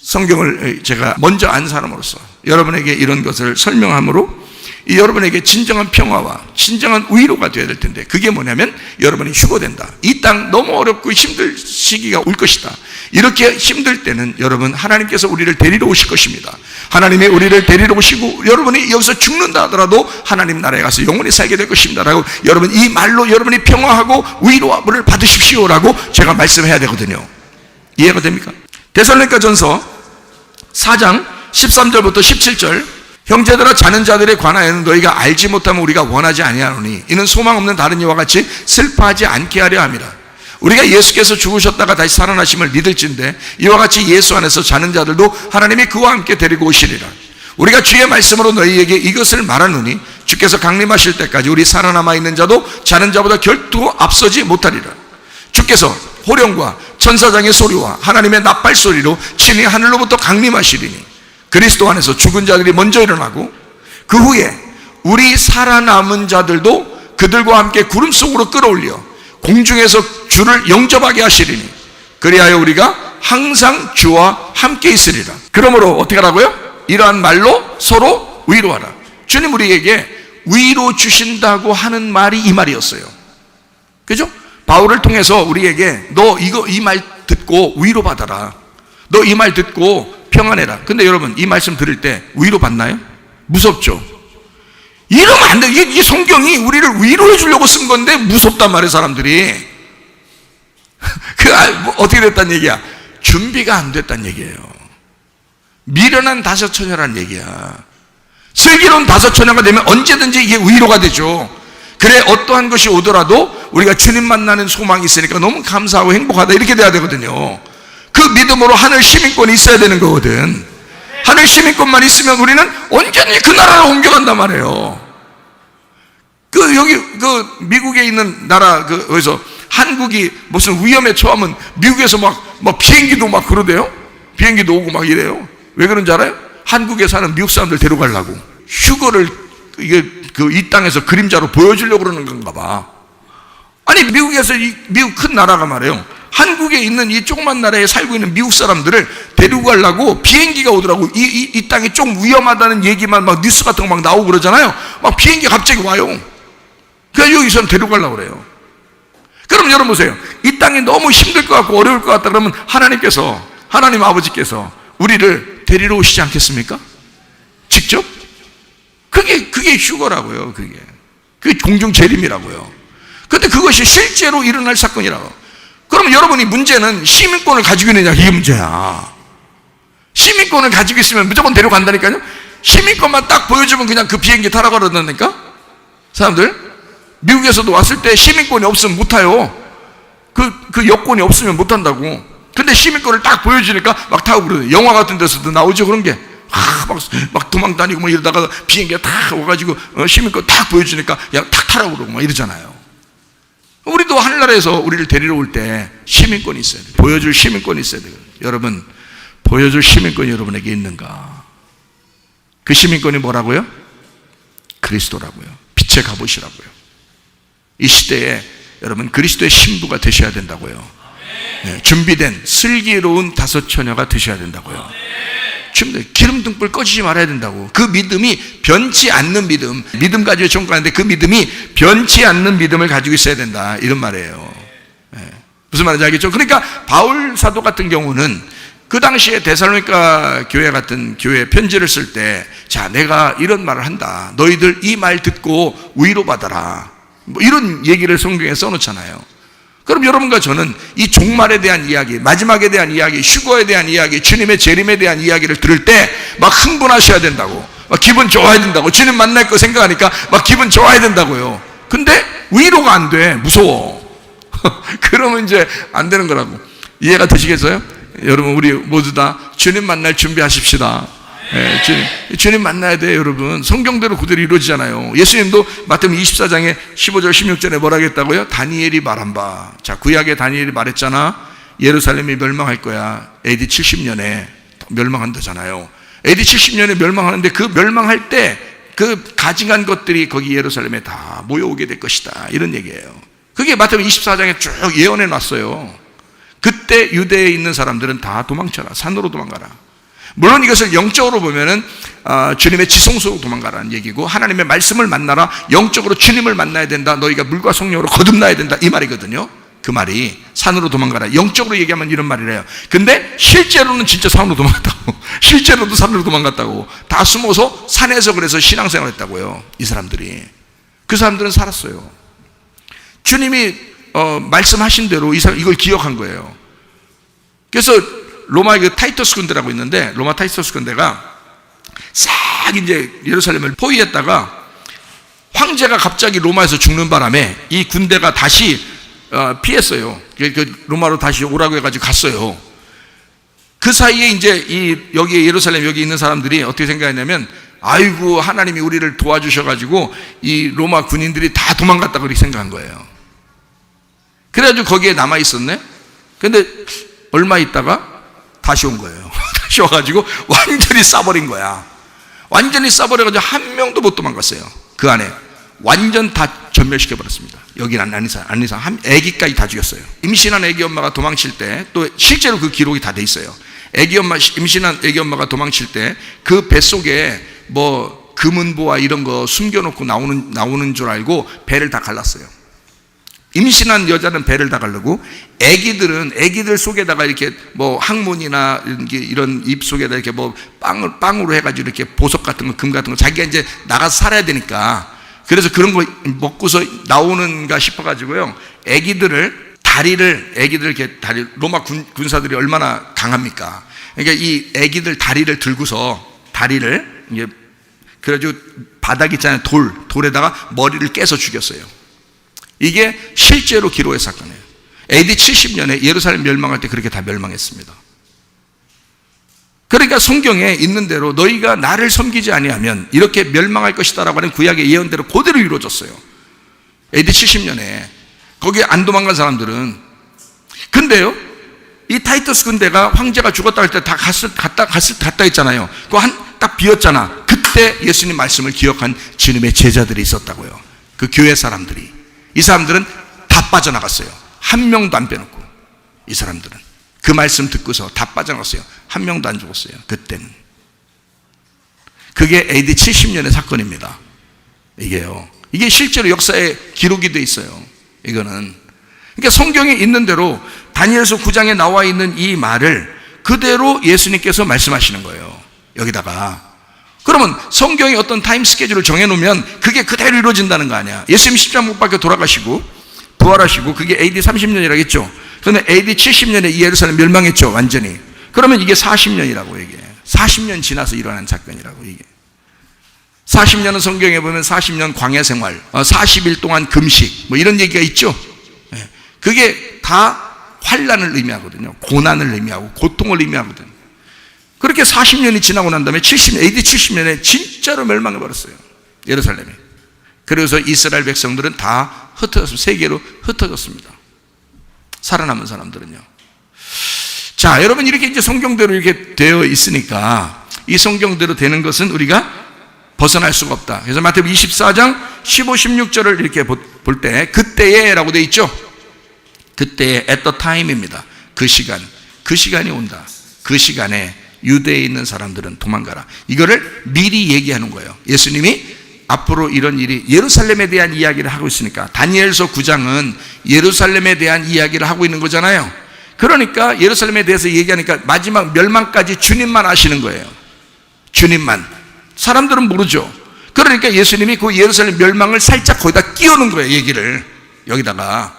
성경을 제가 먼저 안 사람으로서 여러분에게 이런 것을 설명함으로 이 여러분에게 진정한 평화와 진정한 위로가 되어야 될 텐데, 그게 뭐냐면 여러분이 휴거된다. 이 땅 너무 어렵고 힘들 시기가 올 것이다. 이렇게 힘들 때는 여러분, 하나님께서 우리를 데리러 오실 것입니다. 하나님이 우리를 데리러 오시고 여러분이 여기서 죽는다 하더라도 하나님 나라에 가서 영원히 살게 될 것입니다 라고, 여러분 이 말로 여러분이 평화하고 위로를 받으십시오 라고 제가 말씀해야 되거든요. 이해가 됩니까? 데살로니가 전서 4장 13절부터 17절, 형제들아, 자는 자들에 관하여는 너희가 알지 못하면 우리가 원하지 아니하노니 이는 소망 없는 다른 이와 같이 슬퍼하지 않게 하려 함이라. 우리가 예수께서 죽으셨다가 다시 살아나심을 믿을진데 이와 같이 예수 안에서 자는 자들도 하나님이 그와 함께 데리고 오시리라. 우리가 주의 말씀으로 너희에게 이것을 말하노니 주께서 강림하실 때까지 우리 살아남아 있는 자도 자는 자보다 결코 앞서지 못하리라. 주께서 호령과 천사장의 소리와 하나님의 나팔 소리로 친히 하늘로부터 강림하시리니 그리스도 안에서 죽은 자들이 먼저 일어나고 그 후에 우리 살아남은 자들도 그들과 함께 구름 속으로 끌어올려 공중에서 주를 영접하게 하시리니 그리하여 우리가 항상 주와 함께 있으리라. 그러므로 어떻게 하라고요? 이러한 말로 서로 위로하라. 주님 우리에게 위로 주신다고 하는 말이 이 말이었어요. 그죠? 바울을 통해서 우리에게 너 이 말 듣고 위로받아라. 너 이 말 듣고 평안해라. 근데 여러분, 이 말씀 들을 때 위로 받나요? 무섭죠? 이러면 안 돼. 이 성경이 우리를 위로해 주려고 쓴 건데 무섭단 말이에요, 사람들이. 어떻게 됐단 얘기야? 준비가 안 됐단 얘기예요. 미련한 다섯 처녀란 얘기야. 슬기로운 다섯 처녀가 되면 언제든지 이게 위로가 되죠. 그래, 어떠한 것이 오더라도 우리가 주님 만나는 소망이 있으니까 너무 감사하고 행복하다, 이렇게 돼야 되거든요. 그 믿음으로 하늘 시민권이 있어야 되는 거거든. 하늘 시민권만 있으면 우리는 언제든지 그 나라로 옮겨간단 말이에요. 여기 미국에 있는 나라, 거기서 한국이 무슨 위험에 처하면 미국에서 막 비행기도 막 그러대요. 비행기도 오고 막 이래요. 왜 그런지 알아요? 한국에 사는 미국 사람들 데려가려고. 휴거를 이 땅에서 그림자로 보여주려고 그러는 건가 봐. 아니, 미국에서 미국 큰 나라가 말이에요, 한국에 있는 이 조그만 나라에 살고 있는 미국 사람들을 데리고 가려고 비행기가 오더라고. 이 땅이 좀 위험하다는 얘기만 막 뉴스 같은 거 막 나오고 그러잖아요. 막 비행기 갑자기 와요. 그래서 여기 사람 데리고 가려고 그래요. 그럼 여러분 보세요. 이 땅이 너무 힘들 것 같고 어려울 것 같다 그러면 하나님 아버지께서 우리를 데리러 오시지 않겠습니까? 직접? 그게 휴거라고요. 그게 공중 재림이라고요. 근데 그것이 실제로 일어날 사건이라고. 그럼 여러분이 문제는 시민권을 가지고 있느냐, 이게 문제야. 시민권을 가지고 있으면 무조건 데려간다니까요. 시민권만 딱 보여주면 그냥 그 비행기 타러 가려다니까. 사람들 미국에서도 왔을 때 시민권이 없으면 못 타요. 그 여권이 없으면 못 탄다고. 근데 시민권을 딱 보여주니까 막 타고 그러요. 영화 같은 데서도 나오죠, 그런 게. 막 도망 다니고 뭐 이러다가 비행기가 탁 와가지고 시민권 딱 보여주니까 그냥 탁 타라고 그러고 막 이러잖아요. 우리도 하늘나라에서 우리를 데리러 올 때 시민권이 있어야 돼요. 보여줄 시민권이 있어야 돼요. 여러분, 보여줄 시민권이 여러분에게 있는가? 그 시민권이 뭐라고요? 그리스도라고요. 빛의 갑옷이라고요. 이 시대에 여러분, 그리스도의 신부가 되셔야 된다고요. 네, 준비된 슬기로운 다섯 처녀가 되셔야 된다고요. 기름 등불 꺼지지 말아야 된다고. 그 믿음이 변치 않는 믿음 가지고 천국 가는데 그 믿음이 변치 않는 믿음을 가지고 있어야 된다, 이런 말이에요. 네. 무슨 말인지 알겠죠? 그러니까 바울 사도 같은 경우는 그 당시에 데살로니가 교회 같은 교회에 편지를 쓸 때, 자, 내가 이런 말을 한다. 너희들 이 말 듣고 위로받아라. 뭐 이런 얘기를 성경에 써놓잖아요. 그럼 여러분과 저는 이 종말에 대한 이야기, 마지막에 대한 이야기, 휴거에 대한 이야기, 주님의 재림에 대한 이야기를 들을 때 막 흥분하셔야 된다고, 막 기분 좋아야 된다고. 주님 만날 거 생각하니까 막 기분 좋아야 된다고요. 근데 위로가 안 돼. 무서워. 그러면 이제 안 되는 거라고. 이해가 되시겠어요? 여러분, 우리 모두 다 주님 만날 준비하십시다. 네, 주님 만나야 돼요, 여러분. 성경대로 그대로 이루어지잖아요. 예수님도 마태복음 24장에 15절 16절에 뭐라 했다고요? 다니엘이 말한 바. 자, 구약의 다니엘이 말했잖아. 예루살렘이 멸망할 거야. AD 70년에 멸망한다잖아요. AD 70년에 멸망하는데 그 멸망할 때 그 가증한 것들이 거기 예루살렘에 다 모여오게 될 것이다, 이런 얘기예요. 그게 마태복음 24장에 쭉 예언해 놨어요. 그때 유대에 있는 사람들은 다 도망쳐라. 산으로 도망가라. 물론 이것을 영적으로 보면은 주님의 지성소로 도망가라는 얘기고, 하나님의 말씀을 만나라, 영적으로 주님을 만나야 된다, 너희가 물과 성령으로 거듭나야 된다, 이 말이거든요. 그 말이 산으로 도망가라, 영적으로 얘기하면 이런 말이래요. 근데 실제로는 진짜 산으로 도망갔다고 실제로도 산으로 도망갔다고, 다 숨어서 산에서 그래서 신앙생활을 했다고요. 이 사람들이. 그 사람들은 살았어요. 주님이 말씀하신 대로 이걸 기억한 거예요. 그래서 로마의 그 타이터스 군대라고 있는데, 로마 타이터스 군대가 싹 이제 예루살렘을 포위했다가 황제가 갑자기 로마에서 죽는 바람에 이 군대가 다시 피했어요. 로마로 다시 오라고 해가지고 갔어요. 그 사이에 이제 여기 예루살렘 여기 있는 사람들이 어떻게 생각했냐면, 아이고 하나님이 우리를 도와주셔가지고 이 로마 군인들이 다 도망갔다, 그렇게 생각한 거예요. 그래가지고 거기에 남아 있었네. 근데 얼마 있다가 다시 온 거예요. 다시 와가지고 완전히 싸버린 거야. 완전히 싸버려가지고 한 명도 못 도망갔어요. 그 안에 완전 다 전멸시켜버렸습니다. 여기는 안 이상 한 애기까지 다 죽였어요. 임신한 애기 엄마가 도망칠 때, 또 실제로 그 기록이 다 돼 있어요. 임신한 애기 엄마가 도망칠 때 그 뱃속에 뭐 금은보와 이런 거 숨겨놓고 나오는 줄 알고 배를 다 갈랐어요. 임신한 여자는 배를 다 가르고, 애기들 속에다가 이렇게 뭐 항문이나 이런 입 속에다 이렇게 뭐 빵으로 해가지고 이렇게 보석 같은 거, 금 같은 거, 자기가 이제 나가서 살아야 되니까, 그래서 그런 거 먹고서 나오는가 싶어가지고요, 애기들 이렇게 로마 군사들이 얼마나 강합니까? 그러니까 이 애기들 다리를 들고서, 다리를 이제 그래가지고 바닥 있잖아요, 돌에다가 머리를 깨서 죽였어요. 이게 실제로 기록의 사건이에요. AD 70년에 예루살렘 멸망할 때 그렇게 다 멸망했습니다. 그러니까 성경에 있는 대로 너희가 나를 섬기지 아니하면 이렇게 멸망할 것이다라고 하는 구약의 예언대로 그대로 이루어졌어요. AD 70년에 거기에 안 도망간 사람들은. 근데요, 이 타이터스 군대가 황제가 죽었다 할 때 다 갔다 했잖아요. 그거 딱 비었잖아. 그때 예수님 말씀을 기억한 주님의 제자들이 있었다고요. 그 교회 사람들이. 이 사람들은 다 빠져나갔어요. 한 명도 안 빼놓고. 이 사람들은 그 말씀 듣고서 다 빠져나갔어요. 한 명도 안 죽었어요. 그때는. 그게 AD 70년의 사건입니다. 이게 실제로 역사에 기록이 돼 있어요. 이거는. 그러니까 성경에 있는 대로 다니엘서 9장에 나와 있는 이 말을 그대로 예수님께서 말씀하시는 거예요. 여기다가. 그러면 성경이 어떤 타임 스케줄을 정해놓으면 그게 그대로 이루어진다는 거 아니야. 예수님 십자가 못 박혀 돌아가시고 부활하시고, 그게 AD 30년이라고 했죠. 그런데 AD 70년에 이 예루살렘 멸망했죠, 완전히. 그러면 이게 40년이라고 이게. 40년 지나서 일어난 사건이라고 이게. 40년은 성경에 보면 40년 광야 생활, 40일 동안 금식, 뭐 이런 얘기가 있죠. 그게 다 환난을 의미하거든요. 고난을 의미하고 고통을 의미하거든요. 그렇게 40년이 지나고 난 다음에 AD 70년에 진짜로 멸망해버렸어요, 예루살렘이. 그래서 이스라엘 백성들은 다 흩어졌습니다. 세계로 흩어졌습니다. 살아남은 사람들은요. 자, 여러분, 이렇게 이제 성경대로 이렇게 되어 있으니까 이 성경대로 되는 것은 우리가 벗어날 수가 없다. 그래서 마태복음 24장 15, 16절을 이렇게 볼 때 그때에 라고 되어 있죠. 그때에 at the time입니다. 그 시간이 온다. 그 시간에 유대에 있는 사람들은 도망가라. 이거를 미리 얘기하는 거예요. 예수님이 앞으로 이런 일이, 예루살렘에 대한 이야기를 하고 있으니까. 다니엘서 9장은 예루살렘에 대한 이야기를 하고 있는 거잖아요. 그러니까 예루살렘에 대해서 얘기하니까 마지막 멸망까지 주님만 아시는 거예요. 주님만. 사람들은 모르죠. 그러니까 예수님이 그 예루살렘 멸망을 살짝 거기다 끼우는 거예요, 얘기를. 여기다가.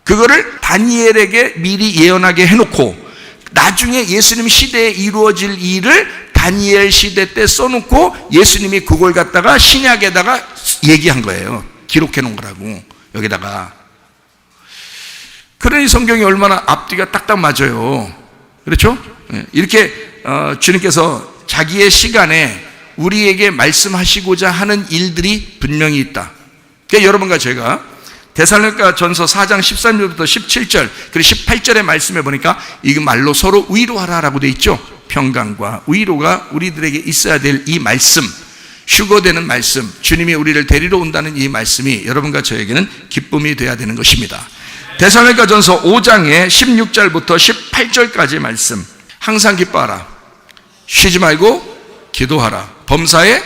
그거를 다니엘에게 미리 예언하게 해놓고, 나중에 예수님 시대에 이루어질 일을 다니엘 시대 때 써놓고 예수님이 그걸 갖다가 신약에다가 얘기한 거예요. 기록해 놓은 거라고, 여기다가. 그러니 성경이 얼마나 앞뒤가 딱딱 맞아요. 그렇죠? 이렇게 주님께서 자기의 시간에 우리에게 말씀하시고자 하는 일들이 분명히 있다. 그러니까 여러분과 제가 데살로니가 전서 4장 13절부터 17절 그리고 18절의 말씀에 보니까 이 말로 서로 위로하라라고 되어 있죠. 평강과 위로가 우리들에게 있어야 될 이 말씀, 휴거되는 말씀, 주님이 우리를 데리러 온다는 이 말씀이 여러분과 저에게는 기쁨이 되어야 되는 것입니다. 데살로니가 전서 5장의 16절부터 18절까지의 말씀, 항상 기뻐하라. 쉬지 말고 기도하라. 범사에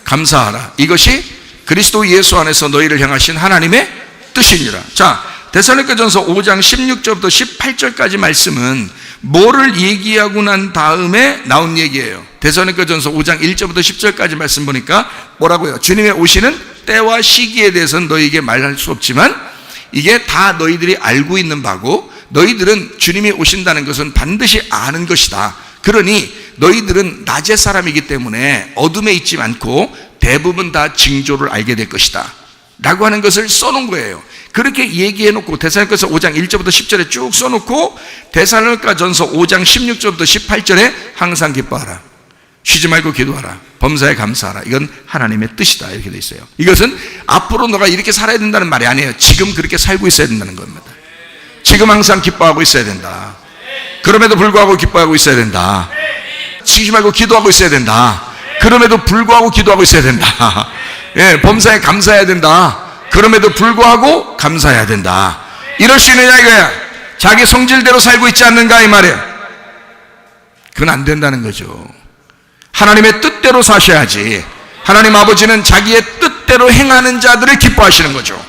감사하라. 이것이 그리스도 예수 안에서 너희를 향하신 하나님의 뜻이니라. 자, 데살로니가전서 5장 16절부터 18절까지 말씀은 뭐를 얘기하고 난 다음에 나온 얘기예요. 데살로니가전서 5장 1절부터 10절까지 말씀 보니까 뭐라고요? 주님의 오시는 때와 시기에 대해서는 너희에게 말할 수 없지만 이게 다 너희들이 알고 있는 바고 너희들은 주님이 오신다는 것은 반드시 아는 것이다. 그러니 너희들은 낮의 사람이기 때문에 어둠에 있지 않고 대부분 다 징조를 알게 될 것이다 라고 하는 것을 써놓은 거예요. 그렇게 얘기해놓고 데살로니가서 5장 1절부터 10절에 쭉 써놓고 데살로니가전서 5장 16절부터 18절에 항상 기뻐하라, 쉬지 말고 기도하라, 범사에 감사하라. 이건 하나님의 뜻이다 이렇게 돼 있어요. 이것은 앞으로 너가 이렇게 살아야 된다는 말이 아니에요. 지금 그렇게 살고 있어야 된다는 겁니다. 지금 항상 기뻐하고 있어야 된다. 그럼에도 불구하고 기뻐하고 있어야 된다. 쉬지 말고 기도하고 있어야 된다. 그럼에도 불구하고 기도하고 있어야 된다. 예, 범사에 감사해야 된다. 그럼에도 불구하고 감사해야 된다. 이럴 수 있느냐 이거야. 자기 성질대로 살고 있지 않는가 이 말이에요. 그건 안 된다는 거죠. 하나님의 뜻대로 사셔야지. 하나님 아버지는 자기의 뜻대로 행하는 자들을 기뻐하시는 거죠.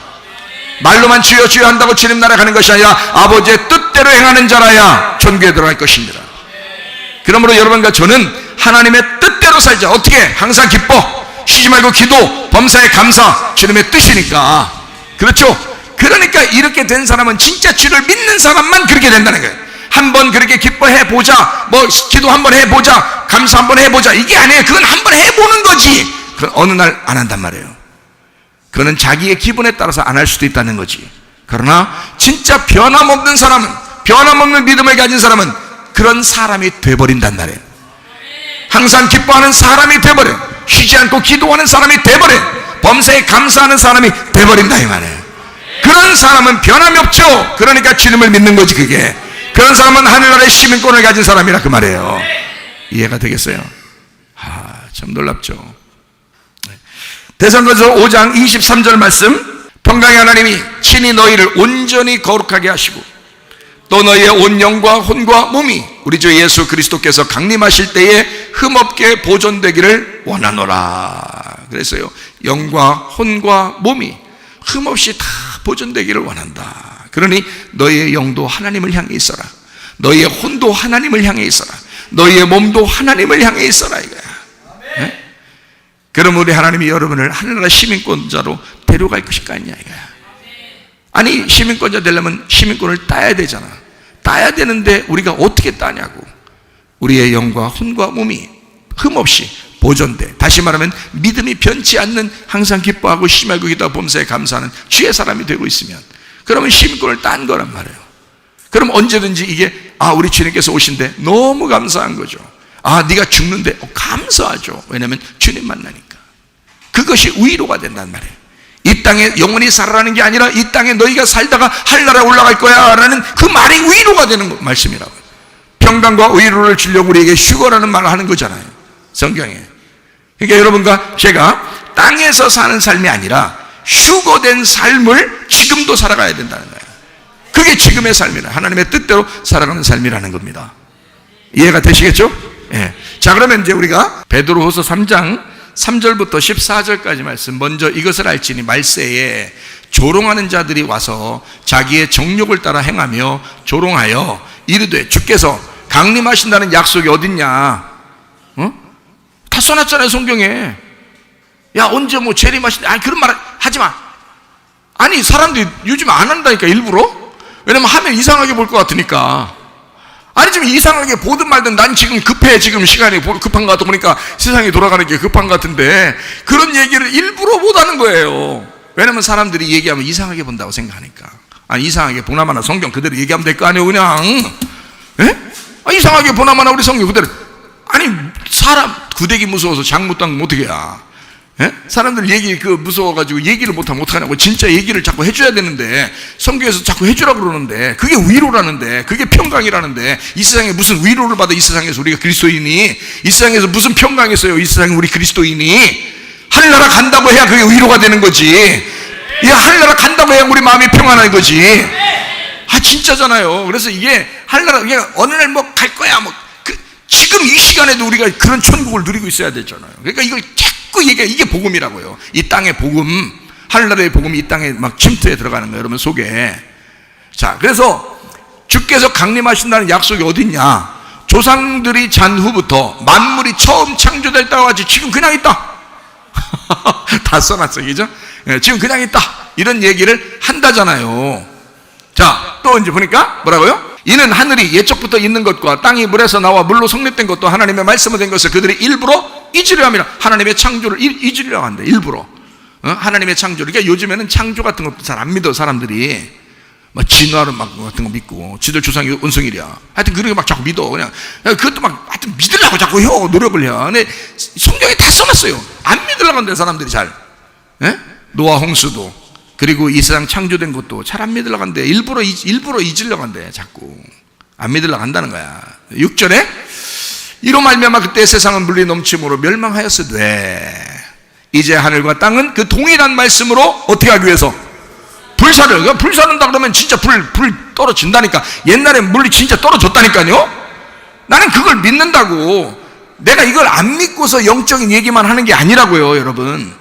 말로만 주여 주여 한다고 주님 나라 가는 것이 아니라 아버지의 뜻대로 행하는 자라야 천국에 들어갈 것입니다. 그러므로 여러분과 저는 하나님의 뜻대로 살자. 어떻게? 항상 기뻐, 쉬지 말고 기도, 범사에 감사. 주님의 뜻이니까. 그렇죠? 그러니까 이렇게 된 사람은 진짜 주를 믿는 사람만 그렇게 된다는 거예요. 한번 그렇게 기뻐해 보자, 뭐 기도 한번 해보자, 감사 한번 해보자, 이게 아니에요. 그건 한번 해보는 거지. 그건 어느 날 안 한단 말이에요. 그거는 자기의 기분에 따라서 안 할 수도 있다는 거지. 그러나 진짜 변함없는 사람은, 변함없는 믿음을 가진 사람은 그런 사람이 돼버린단 말이에요. 항상 기뻐하는 사람이 돼버려. 쉬지 않고 기도하는 사람이 돼버려. 범사에 감사하는 사람이 돼버린다 이 말이에요. 그런 사람은 변함이 없죠. 그러니까 주님을 믿는 거지 그게. 그런 사람은 하늘나라의 시민권을 가진 사람이라 그 말이에요. 이해가 되겠어요? 참 놀랍죠. 데살로니가서 5장 23절 말씀, 평강의 하나님이 친히 너희를 온전히 거룩하게 하시고 또 너희의 온 영과 혼과 몸이 우리 주 예수 그리스도께서 강림하실 때에 흠없게 보존되기를 원하노라. 그랬어요. 영과 혼과 몸이 흠없이 다 보존되기를 원한다. 그러니 너희의 영도 하나님을 향해 있어라. 너희의 혼도 하나님을 향해 있어라. 너희의 몸도 하나님을 향해 있어라 이거야. 네? 그럼 우리 하나님이 여러분을 하늘나라 시민권자로 데려갈 것일까 아니냐 이거야. 아니 시민권자 되려면 시민권을 따야 되잖아. 따야 되는데 우리가 어떻게 따냐고. 우리의 영과 혼과 몸이 흠없이 보존돼. 다시 말하면 믿음이 변치 않는, 항상 기뻐하고 쉬지 말고 기도하고 범사에 감사하는 주의 사람이 되고 있으면 그러면 시민권을 딴 거란 말이에요. 그럼 언제든지 이게 우리 주님께서 오신대 너무 감사한 거죠. 네가 죽는데 감사하죠. 왜냐하면 주님 만나니까. 그것이 위로가 된단 말이에요. 이 땅에 영원히 살아라는 게 아니라 이 땅에 너희가 살다가 하늘나라에 올라갈 거야 라는 그 말이 위로가 되는 말씀이라고요. 평강과 위로를 주려고 우리에게 휴거라는 말을 하는 거잖아요, 성경에. 그러니까 여러분과 제가 땅에서 사는 삶이 아니라 휴거된 삶을 지금도 살아가야 된다는 거예요. 그게 지금의 삶이라, 하나님의 뜻대로 살아가는 삶이라는 겁니다. 이해가 되시겠죠? 예. 자, 그러면 이제 우리가 베드로후서 3장 3절부터 14절까지 말씀, 먼저 이것을 알지니 말세에 조롱하는 자들이 와서 자기의 정욕을 따라 행하며 조롱하여 이르되 주께서 강림하신다는 약속이 어딨냐? 다 써놨잖아요 성경에. 야 언제 뭐 재림하신다, 그런 말 하지마. 아니 사람들이 요즘 안 한다니까 일부러. 왜냐면 하면 이상하게 볼 것 같으니까. 아니 지금 이상하게 보든 말든 난 지금 급해, 지금 시간이 급한 것 같아 보니까 세상이 돌아가는 게 급한 것 같은데 그런 얘기를 일부러 못하는 거예요. 왜냐면 사람들이 얘기하면 이상하게 본다고 생각하니까. 아니 이상하게 보나마나 성경 그대로 얘기하면 될 거 아니에요 그냥. 예? 이상하게 보나마나 우리 성경 그대로. 아니 사람 구데기 무서워서 장 못 닦으면 어떻게 해야. 예? 사람들 얘기 무서워가지고 얘기를 못하면 어떡하냐고. 진짜 얘기를 자꾸 해줘야 되는데 성경에서 자꾸 해주라고 그러는데 그게 위로라는데, 그게 평강이라는데, 이 세상에 무슨 위로를 받아. 이 세상에서 우리가 그리스도인이 이 세상에서 무슨 평강이 있어요. 이 세상에 우리 그리스도인이 하늘나라 간다고 해야 그게 위로가 되는 거지. 이 하늘나라 간다고 해야 우리 마음이 평안한 거지. 진짜잖아요. 그래서 이게 하늘나라, 어느 날 뭐 갈 거야, 지금 지금 이 시간에도 우리가 그런 천국을 누리고 있어야 되잖아요. 그러니까 이걸 자꾸 얘기해. 이게 복음이라고요. 이 땅의 복음, 하늘나라의 복음이 이 땅에 막 침투해 들어가는 거예요, 여러분 속에. 자, 그래서 주께서 강림하신다는 약속이 어디 있냐? 조상들이 잔 후부터 만물이 처음 창조될 때와 같이 지금 그냥 있다. 다 써놨어요, 그죠? 지금 그냥 있다, 이런 얘기를 한다잖아요. 자, 또 이제 보니까 뭐라고요? 이는 하늘이 예적부터 있는 것과 땅이 물에서 나와 물로 성립된 것도 하나님의 말씀으로 된 것을 그들이 일부러 잊으려 함이라. 하나님의 창조를 잊으려 한다, 일부러. 하나님의 창조. 그러니까 요즘에는 창조 같은 것도 잘 안 믿어, 사람들이. 막 진화를 막 같은 거 믿고, 지들 조상이 원숭이랴. 하여튼 그렇게 막 자꾸 믿어. 그냥 그것도 막 하여튼 믿으려고 자꾸 노력을 해. 근데 성경에 다 써놨어요. 안 믿으려고 한대, 사람들이 잘. 노아 홍수도, 그리고 이 세상 창조된 것도 잘 안 믿으려고 한대. 일부러 잊으려고 한대, 자꾸. 안 믿으려고 한다는 거야. 6절에 이로 말미암아 그때 세상은 물이 넘침으로 멸망하였으되 이제 하늘과 땅은 그 동일한 말씀으로 어떻게 하기 위해서? 불사를. 불사른다 그러면 진짜 불 떨어진다니까. 옛날에 물이 진짜 떨어졌다니까요. 나는 그걸 믿는다고. 내가 이걸 안 믿고서 영적인 얘기만 하는 게 아니라고요, 여러분.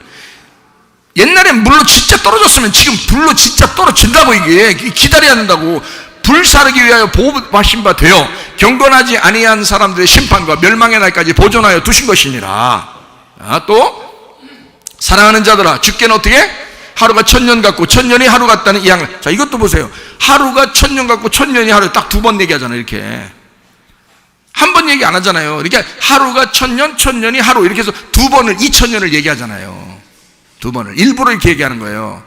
옛날엔 물로 진짜 떨어졌으면 지금 불로 진짜 떨어진다고. 이게 기다려야 한다고. 불사르기 위하여 보호하신 바 되어 경건하지 아니한 사람들의 심판과 멸망의 날까지 보존하여 두신 것이니라. 또 사랑하는 자들아, 주께는 어떻게? 하루가 1000년 같고 1000년이 하루 같다는 이 양을. 자, 이것도 보세요. 하루가 1000년 같고 1000년이 하루, 딱 두 번 얘기하잖아요. 이렇게 한 번 얘기 안 하잖아요. 그러니까 하루가 1000년, 1000년이 하루, 이렇게 해서 두 번을 2000년을 얘기하잖아요. 두 번을 일부러 이렇게 얘기하는 거예요.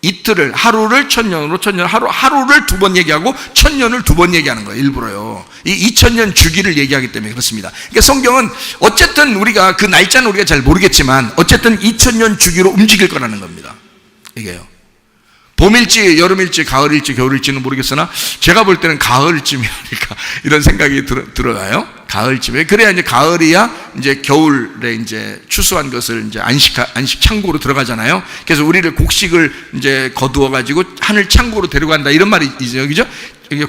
이틀을, 하루를 1000년으로, 1000년 하루를 두 번 얘기하고 1000년을 두 번 얘기하는 거예요, 일부러요. 이 2000년 주기를 얘기하기 때문에 그렇습니다. 그러니까 성경은 어쨌든 우리가 그 날짜는 우리가 잘 모르겠지만 어쨌든 2000년 주기로 움직일 거라는 겁니다. 이게요. 봄일지, 여름일지, 가을일지, 겨울일지는 모르겠으나 제가 볼 때는 가을쯤이 아닐까 이런 생각이 들어요. 가을쯤에. 그래야 이제 가을이야 이제 겨울에 이제 추수한 것을 이제 안식 창고로 들어가잖아요. 그래서 우리를 곡식을 이제 거두어 가지고 하늘 창고로 데려간다, 이런 말이 있어요, 그죠?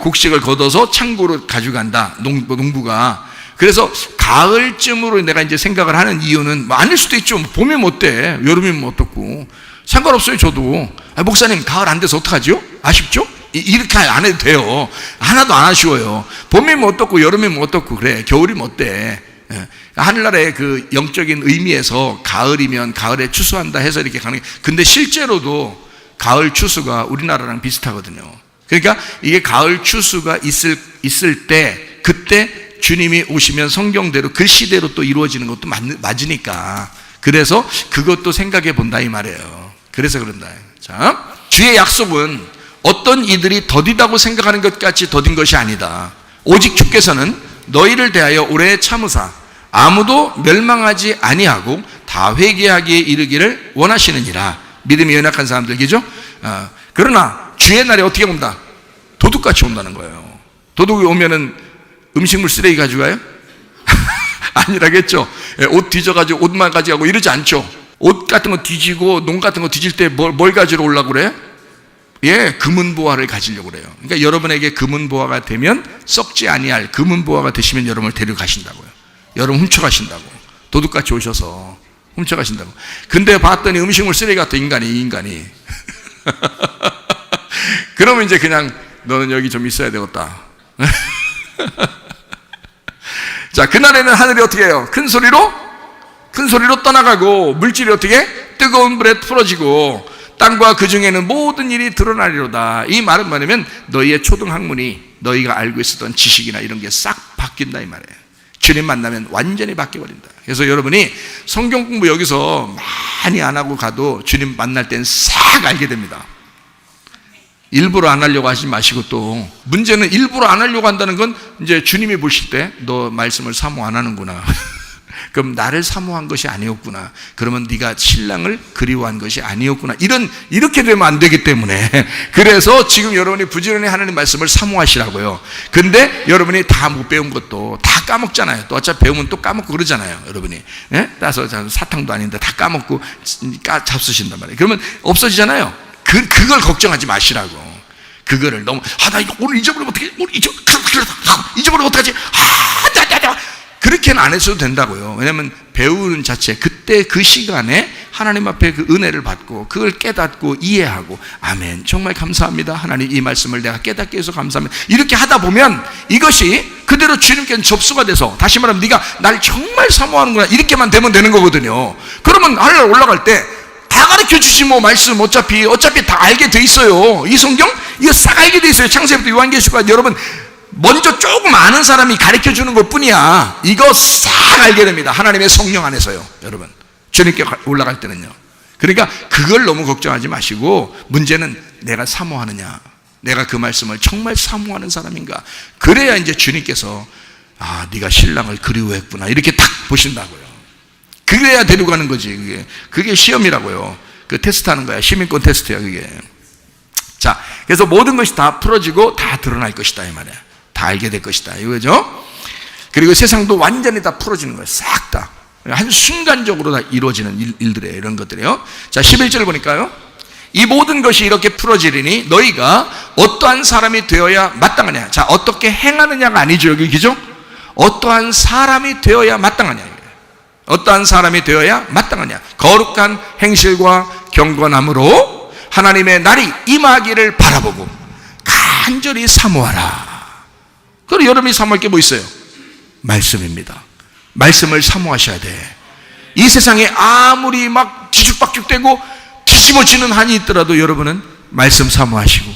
곡식을 걷어서 창고로 가져간다, 농부가. 그래서 가을쯤으로 내가 이제 생각을 하는 이유는 뭐 아닐 수도 있죠. 봄이면 어때? 여름이면 어떻고. 상관없어요, 저도. 목사님, 가을 안 돼서 어떡하죠? 아쉽죠? 이렇게 안 해도 돼요. 하나도 안 아쉬워요. 봄이면 어떻고, 여름이면 어떻고, 그래. 겨울이면 어때? 하늘나라의 그 영적인 의미에서 가을이면 가을에 추수한다 해서 이렇게 가는 게, 근데 실제로도 가을 추수가 우리나라랑 비슷하거든요. 그러니까 이게 가을 추수가 있을 때, 그때 주님이 오시면 성경대로, 글씨대로 또 이루어지는 것도 맞으니까. 그래서 그것도 생각해 본다, 이 말이에요. 그래서 그런다. 자, 주의 약속은 어떤 이들이 더디다고 생각하는 것 같이 더딘 것이 아니다. 오직 주께서는 너희를 대하여 오래 참으사 아무도 멸망하지 아니하고 다 회개하기에 이르기를 원하시느니라. 믿음이 연약한 사람들이죠. 그러나 주의 날이 어떻게 온다? 도둑같이 온다는 거예요. 도둑이 오면은 음식물 쓰레기 가져가요? 아니라겠죠. 옷 뒤져가지고 옷만 가져가고 이러지 않죠. 옷 같은 거 뒤지고 농 같은 거 뒤질 때 뭘 가지러 오려고 그래요? 금은보화를 가지려고 그래요. 그러니까 여러분에게 금은보화가 되면 썩지 아니할 금은보화가 되시면 여러분을 데려가신다고요. 여러분 훔쳐가신다고. 도둑같이 오셔서 훔쳐가신다고. 근데 봤더니 음식물 쓰레기 같아, 인간이. 그러면 이제 그냥 너는 여기 좀 있어야 되겠다. 자, 그날에는 하늘이 어떻게 해요? 큰 소리로 떠나가고 물질이 어떻게? 뜨거운 불에 풀어지고 땅과 그 중에는 모든 일이 드러나리로다. 이 말은 뭐냐면 너희의 초등학문이, 너희가 알고 있었던 지식이나 이런 게 싹 바뀐다, 이 말이에요. 주님 만나면 완전히 바뀌어버린다. 그래서 여러분이 성경 공부 여기서 많이 안 하고 가도 주님 만날 땐 싹 알게 됩니다. 일부러 안 하려고 하지 마시고, 또 문제는 일부러 안 하려고 한다는 건 이제 주님이 보실 때 너 말씀을 사모 안 하는구나. 그럼 나를 사모한 것이 아니었구나. 그러면 네가 신랑을 그리워한 것이 아니었구나. 이렇게 되면 안 되기 때문에, 그래서 지금 여러분이 부지런히 하나님 말씀을 사모하시라고요. 근데 여러분이 다 못 배운 것도 다 까먹잖아요. 또 어차피 배우면 또 까먹고 그러잖아요, 여러분이. 따서 사탕도 아닌데 다 까먹고 잡수신단 말이에요. 그러면 없어지잖아요. 그걸 걱정하지 마시라고. 그거를 너무, 나 이거 오늘 잊어버리면 어떡해? 잊어버리면 어떡하지? 그렇게는 안 했어도 된다고요. 왜냐하면 배우는 자체, 그때 그 시간에 하나님 앞에 그 은혜를 받고 그걸 깨닫고 이해하고, 아멘, 정말 감사합니다, 하나님 이 말씀을 내가 깨닫게 해서 감사합니다, 이렇게 하다 보면 이것이 그대로 주님께는 접수가 돼서, 다시 말하면 네가 날 정말 사모하는구나, 이렇게만 되면 되는 거거든요. 그러면 하늘날 올라갈 때 다 가르쳐 주지 뭐, 말씀 어차피 다 알게 돼 있어요. 이 성경 이거 싹 알게 돼 있어요. 창세기부터 요한계시록까지. 여러분 먼저 조금 아는 사람이 가르쳐 주는 것 뿐이야. 이거 싹 알게 됩니다. 하나님의 성령 안에서요. 여러분 주님께 올라갈 때는요. 그러니까 그걸 너무 걱정하지 마시고, 문제는 내가 사모하느냐, 내가 그 말씀을 정말 사모하는 사람인가. 그래야 이제 주님께서 아, 네가 신랑을 그리워했구나, 이렇게 딱 보신다고요. 그래야 데려가는 거지. 그게 시험이라고요. 그 테스트하는 거야. 시민권 테스트야 그게. 자, 그래서 모든 것이 다 풀어지고 다 드러날 것이다 이 말이야. 다 알게 될 것이다 이거죠. 그리고 세상도 완전히 다 풀어지는 거예요. 싹 다 한순간적으로 다 이루어지는 일들이에요. 이런 것들이요. 자, 11절 보니까요, 이 모든 것이 이렇게 풀어지리니 너희가 어떠한 사람이 되어야 마땅하냐. 자, 어떻게 행하느냐가 아니죠 여기, 그죠? 어떠한 사람이 되어야 마땅하냐. 어떠한 사람이 되어야 마땅하냐. 거룩한 행실과 경건함으로 하나님의 날이 임하기를 바라보고 간절히 사모하라. 그리고 여러분이 사모할 게 뭐 있어요? 말씀입니다. 말씀을 사모하셔야 돼. 이 세상에 아무리 막 뒤죽박죽되고 뒤집어지는 한이 있더라도 여러분은 말씀 사모하시고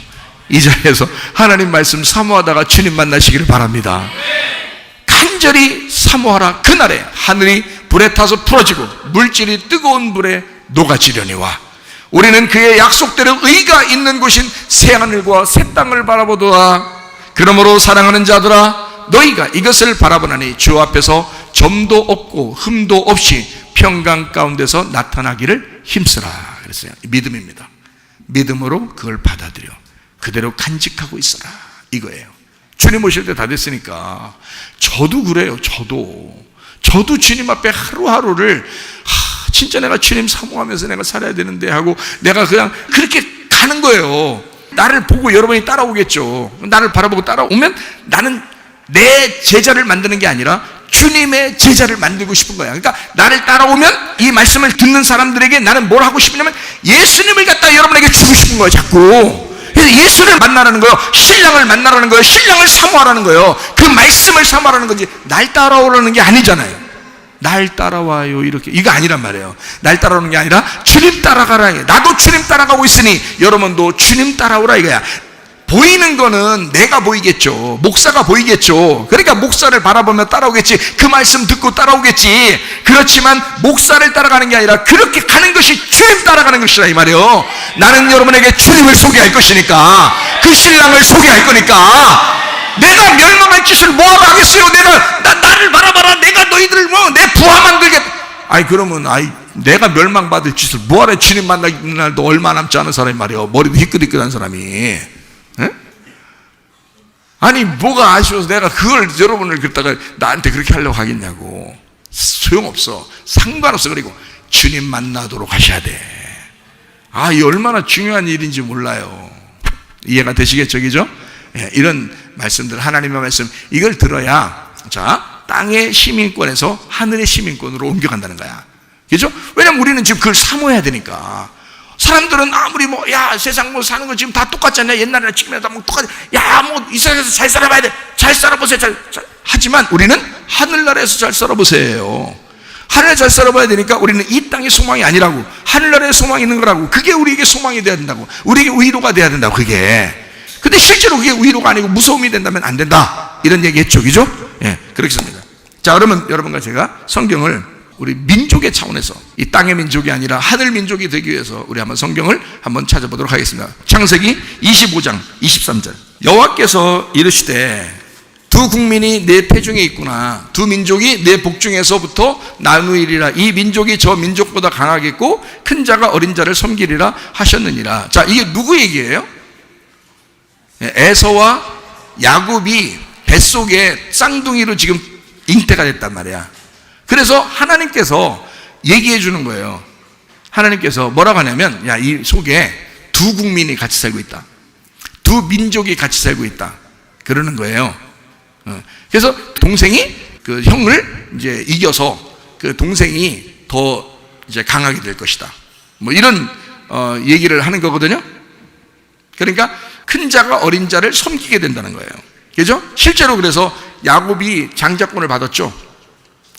이 자리에서 하나님 말씀 사모하다가 주님 만나시기를 바랍니다. 간절히 사모하라. 그날에 하늘이 불에 타서 풀어지고 물질이 뜨거운 불에 녹아지려니와 우리는 그의 약속대로 의가 있는 곳인 새하늘과 새 땅을 바라보도다. 그러므로 사랑하는 자들아, 너희가 이것을 바라보나니 주 앞에서 점도 없고 흠도 없이 평강 가운데서 나타나기를 힘쓰라. 그랬어요. 믿음입니다. 믿음으로 그걸 받아들여 그대로 간직하고 있어라, 이거예요. 주님 오실 때 다 됐으니까. 저도 그래요. 저도 주님 앞에 하루하루를 진짜 내가 주님 사모하면서 내가 살아야 되는데 하고 내가 그냥 그렇게 가는 거예요. 나를 보고 여러분이 따라오겠죠. 나를 바라보고 따라오면 나는 내 제자를 만드는 게 아니라 주님의 제자를 만들고 싶은 거야. 그러니까 나를 따라오면 이 말씀을 듣는 사람들에게 나는 뭘 하고 싶냐면 예수님을 갖다 여러분에게 주고 싶은 거예요, 자꾸. 그래서 예수를 만나라는 거예요. 신랑을 만나라는 거예요. 신랑을 사모하라는 거예요. 그 말씀을 사모하라는 거지, 날 따라오라는 게 아니잖아요. 날 따라와요 이렇게, 이거 아니란 말이에요. 날 따라오는 게 아니라 주님 따라가라. 나도 주님 따라가고 있으니 여러분도 주님 따라오라 이거야. 보이는 거는 내가 보이겠죠. 목사가 보이겠죠. 그러니까 목사를 바라보며 따라오겠지. 그 말씀 듣고 따라오겠지. 그렇지만 목사를 따라가는 게 아니라 그렇게 가는 것이 주님 따라가는 것이라 이 말이에요. 나는 여러분에게 주님을 소개할 것이니까, 그 신랑을 소개할 거니까. 내가 멸망할 짓을 뭐하러 하겠어요. 나를 바라봐라. 내가 너희들을 내 부하 만들겠다. 아니 그러면 내가 멸망받을 짓을 뭐하러. 주님 만나는 날도 얼마 남지 않은 사람이 말이에요. 머리도 희끗희끗한 사람이. 아니 뭐가 아쉬워서 내가 그걸 여러분을 그랬다가 나한테 그렇게 하려고 하겠냐고. 소용없어. 상관없어. 그리고 주님 만나도록 하셔야 돼. 이 얼마나 중요한 일인지 몰라요. 이해가 되시겠죠, 그죠? 이런 말씀들, 하나님의 말씀, 이걸 들어야 자 땅의 시민권에서 하늘의 시민권으로 옮겨간다는 거야, 그죠? 왜냐면 우리는 지금 그걸 사모해야 되니까. 사람들은 아무리 세상 사는 거 지금 다 똑같지 않냐, 옛날이나 지금이나 다 똑같지, 이스라엘에서 잘 살아봐야 돼, 잘 살아보세요, 하지만 우리는 하늘나라에서 잘 살아보세요. 하늘에 잘 살아봐야 되니까 우리는 이 땅의 소망이 아니라고, 하늘나라에 소망이 있는 거라고. 그게 우리에게 소망이 돼야 된다고, 우리에게 위로가 돼야 된다고. 그게 근데 실제로 그게 위로가 아니고 무서움이 된다면 안 된다, 이런 얘기 했죠, 그죠? 그렇습니다. 자, 그러면 여러분과 제가 성경을 우리 민족의 차원에서, 이 땅의 민족이 아니라 하늘 민족이 되기 위해서 우리 한번 성경을 한번 찾아보도록 하겠습니다. 창세기 25장 23절. 여호와께서 이르시되 두 국민이 내 태중에 있구나. 두 민족이 내 복중에서부터 나누이리라. 이 민족이 저 민족보다 강하겠고 큰 자가 어린 자를 섬기리라 하셨느니라. 자, 이게 누구 얘기예요? 에서와 야곱이 뱃속에 쌍둥이로 지금 잉태가 됐단 말이야. 그래서 하나님께서 얘기해 주는 거예요. 하나님께서 뭐라고 하냐면, 이 속에 두 국민이 같이 살고 있다, 두 민족이 같이 살고 있다, 그러는 거예요. 그래서 동생이 그 형을 이제 이겨서 그 동생이 더 이제 강하게 될 것이다. 뭐 이런 얘기를 하는 거거든요. 그러니까 큰 자가 어린 자를 섬기게 된다는 거예요. 그죠? 실제로 그래서 야곱이 장자권을 받았죠.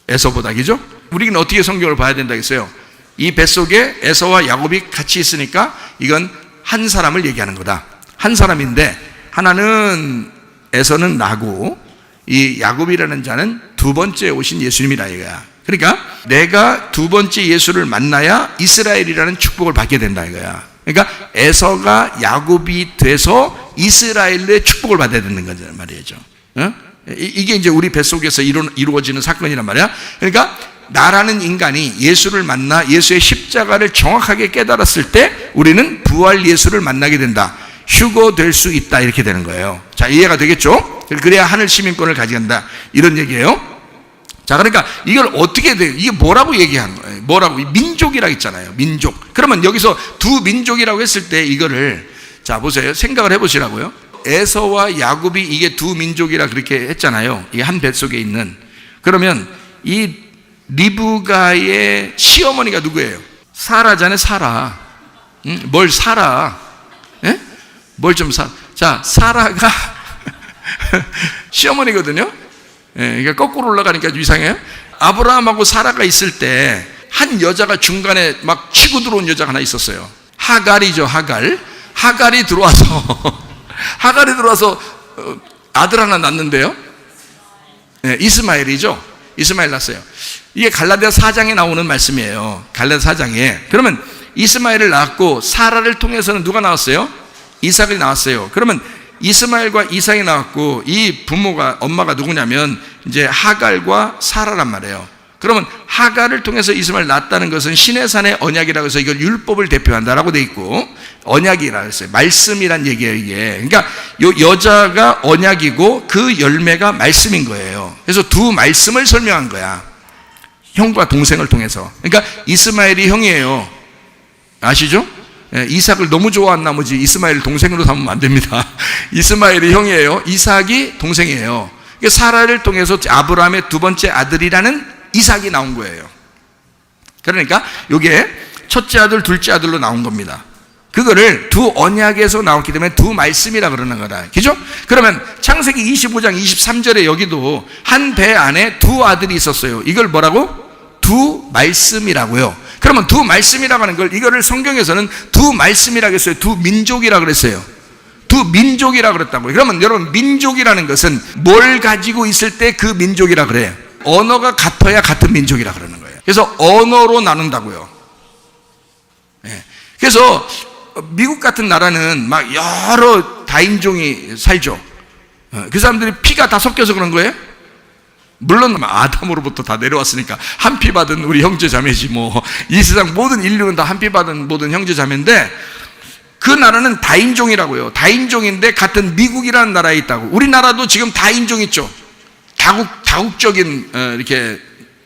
에서보다. 그죠? 우리는 어떻게 성경을 봐야 된다 했어요? 이 뱃속에 에서와 야곱이 같이 있으니까 이건 한 사람을 얘기하는 거다. 한 사람인데 하나는 에서는 나고 이 야곱이라는 자는 두 번째 오신 예수님이라 이거야. 그러니까 내가 두 번째 예수를 만나야 이스라엘이라는 축복을 받게 된다 이거야. 그러니까 에서가 야곱이 돼서 이스라엘의 축복을 받아야 되는 거란 말이죠. 이게 이제 우리 뱃속에서 이루어지는 사건이란 말이야. 그러니까 나라는 인간이 예수를 만나 예수의 십자가를 정확하게 깨달았을 때 우리는 부활 예수를 만나게 된다. 휴거될 수 있다. 이렇게 되는 거예요. 자, 이해가 되겠죠? 그래야 하늘 시민권을 가져간다. 이런 얘기예요. 자, 그러니까 이걸 어떻게 돼요? 이게 뭐라고 얘기하는 거예요? 뭐라고? 민족이라고 했잖아요. 민족. 그러면 여기서 두 민족이라고 했을 때 이거를 자, 보세요. 생각을 해보시라고요. 에서와 야곱이 이게 두 민족이라 그렇게 했잖아요. 이게 한 뱃속에 있는. 그러면 이 리브가의 시어머니가 누구예요? 사라잖아요. 사라. 뭘 사라? 예? 뭘 좀 사? 자, 사라가 시어머니거든요. 예, 그러니까 거꾸로 올라가니까 이상해요. 아브라함하고 사라가 있을 때 한 여자가 중간에 막 치고 들어온 여자가 하나 있었어요. 하갈이죠. 하갈이 들어와서 아들 하나 낳는데요. 예, 이스마엘이죠. 이스마엘 낳았어요. 이게 갈라디아 4장에 나오는 말씀이에요. 갈라디아 4장에. 그러면 이스마엘을 낳았고 사라를 통해서는 누가 나왔어요? 이삭이 나왔어요. 그러면 이스마엘과 이삭이 나왔고 이 부모가 엄마가 누구냐면 이제 하갈과 사라란 말이에요. 그러면 하갈을 통해서 이스마엘 낳았다는 것은 시내산의 언약이라고 해서 이걸 율법을 대표한다라고 돼 있고 언약이라고 했어요. 말씀이란 얘기예요, 이게. 그러니까 요 여자가 언약이고 그 열매가 말씀인 거예요. 그래서 두 말씀을 설명한 거야. 형과 동생을 통해서. 그러니까 이스마엘이 형이에요. 아시죠? 이삭을 너무 좋아한 나머지 이스마엘을 동생으로 삼으면 안 됩니다. 이스마엘이 형이에요. 이삭이 동생이에요. 사라를 통해서 아브라함의 두 번째 아들이라는 이삭이 나온 거예요. 그러니까 이게 첫째 아들, 둘째 아들로 나온 겁니다. 그거를 두 언약에서 나왔기 때문에 두 말씀이라 그러는 거다. 그죠? 그러면 창세기 25장 23절에 여기도 한 배 안에 두 아들이 있었어요. 이걸 뭐라고? 두 말씀이라고요. 그러면 두 말씀이라고 하는 걸 이거를 성경에서는 두 말씀이라고 했어요. 두 민족이라고 그랬어요. 두 민족이라고 그랬다고요. 그러면 여러분 민족이라는 것은 뭘 가지고 있을 때 그 민족이라 그래요. 언어가 같아야 같은 민족이라 그러는 거예요. 그래서 언어로 나눈다고요. 예. 그래서 미국 같은 나라는 막 여러 다인종이 살죠. 그 사람들이 피가 다 섞여서 그런 거예요? 물론 아담으로부터 다 내려왔으니까 한 피 받은 우리 형제 자매지 뭐. 이 세상 모든 인류는 다 한 피 받은 모든 형제 자매인데 그 나라는 다인종이라고요. 다인종인데 같은 미국이라는 나라에 있다고. 우리나라도 지금 다인종 있죠. 다국적인 이렇게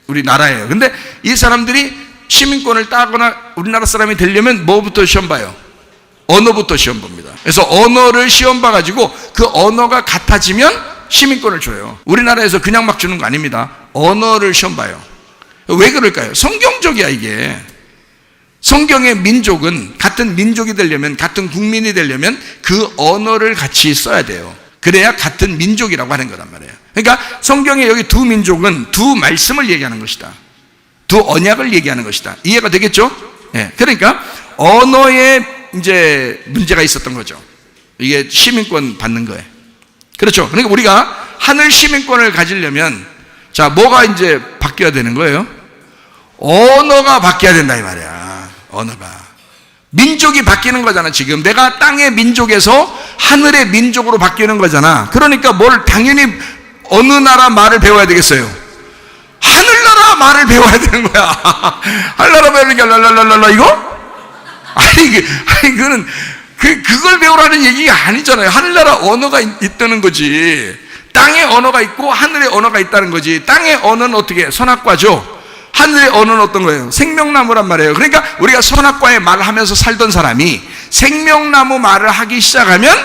우리 나라예요. 근데 이 사람들이 시민권을 따거나 우리나라 사람이 되려면 뭐부터 시험 봐요? 언어부터 시험 봅니다. 그래서 언어를 시험 봐가지고 그 언어가 같아지면 시민권을 줘요. 우리나라에서 그냥 막 주는 거 아닙니다. 언어를 시험 봐요. 왜 그럴까요? 성경적이야 이게. 성경의 민족은 같은 민족이 되려면, 같은 국민이 되려면 그 언어를 같이 써야 돼요. 그래야 같은 민족이라고 하는 거란 말이에요. 그러니까 성경에 여기 두 민족은 두 말씀을 얘기하는 것이다. 두 언약을 얘기하는 것이다. 이해가 되겠죠? 네. 그러니까 언어에 이제 문제가 있었던 거죠. 이게 시민권 받는 거예요. 그렇죠. 그러니까 우리가 하늘 시민권을 가지려면 자, 뭐가 이제 바뀌어야 되는 거예요? 언어가 바뀌어야 된다 이 말이야. 언어가. 민족이 바뀌는 거잖아. 지금 내가 땅의 민족에서 하늘의 민족으로 바뀌는 거잖아. 그러니까 뭘 당연히 어느 나라 말을 배워야 되겠어요? 하늘나라 말을 배워야 되는 거야. 하늘나라 배우니까 랄랄랄랄라 이거? 아니 그거는 그걸 배우라는 얘기가 아니잖아요. 하늘나라 언어가 있다는 거지. 땅의 언어가 있고 하늘의 언어가 있다는 거지. 땅의 언어는 어떻게? 선악과죠. 하늘의 언어는 어떤 거예요? 생명나무란 말이에요. 그러니까 우리가 선악과의 말을 하면서 살던 사람이 생명나무 말을 하기 시작하면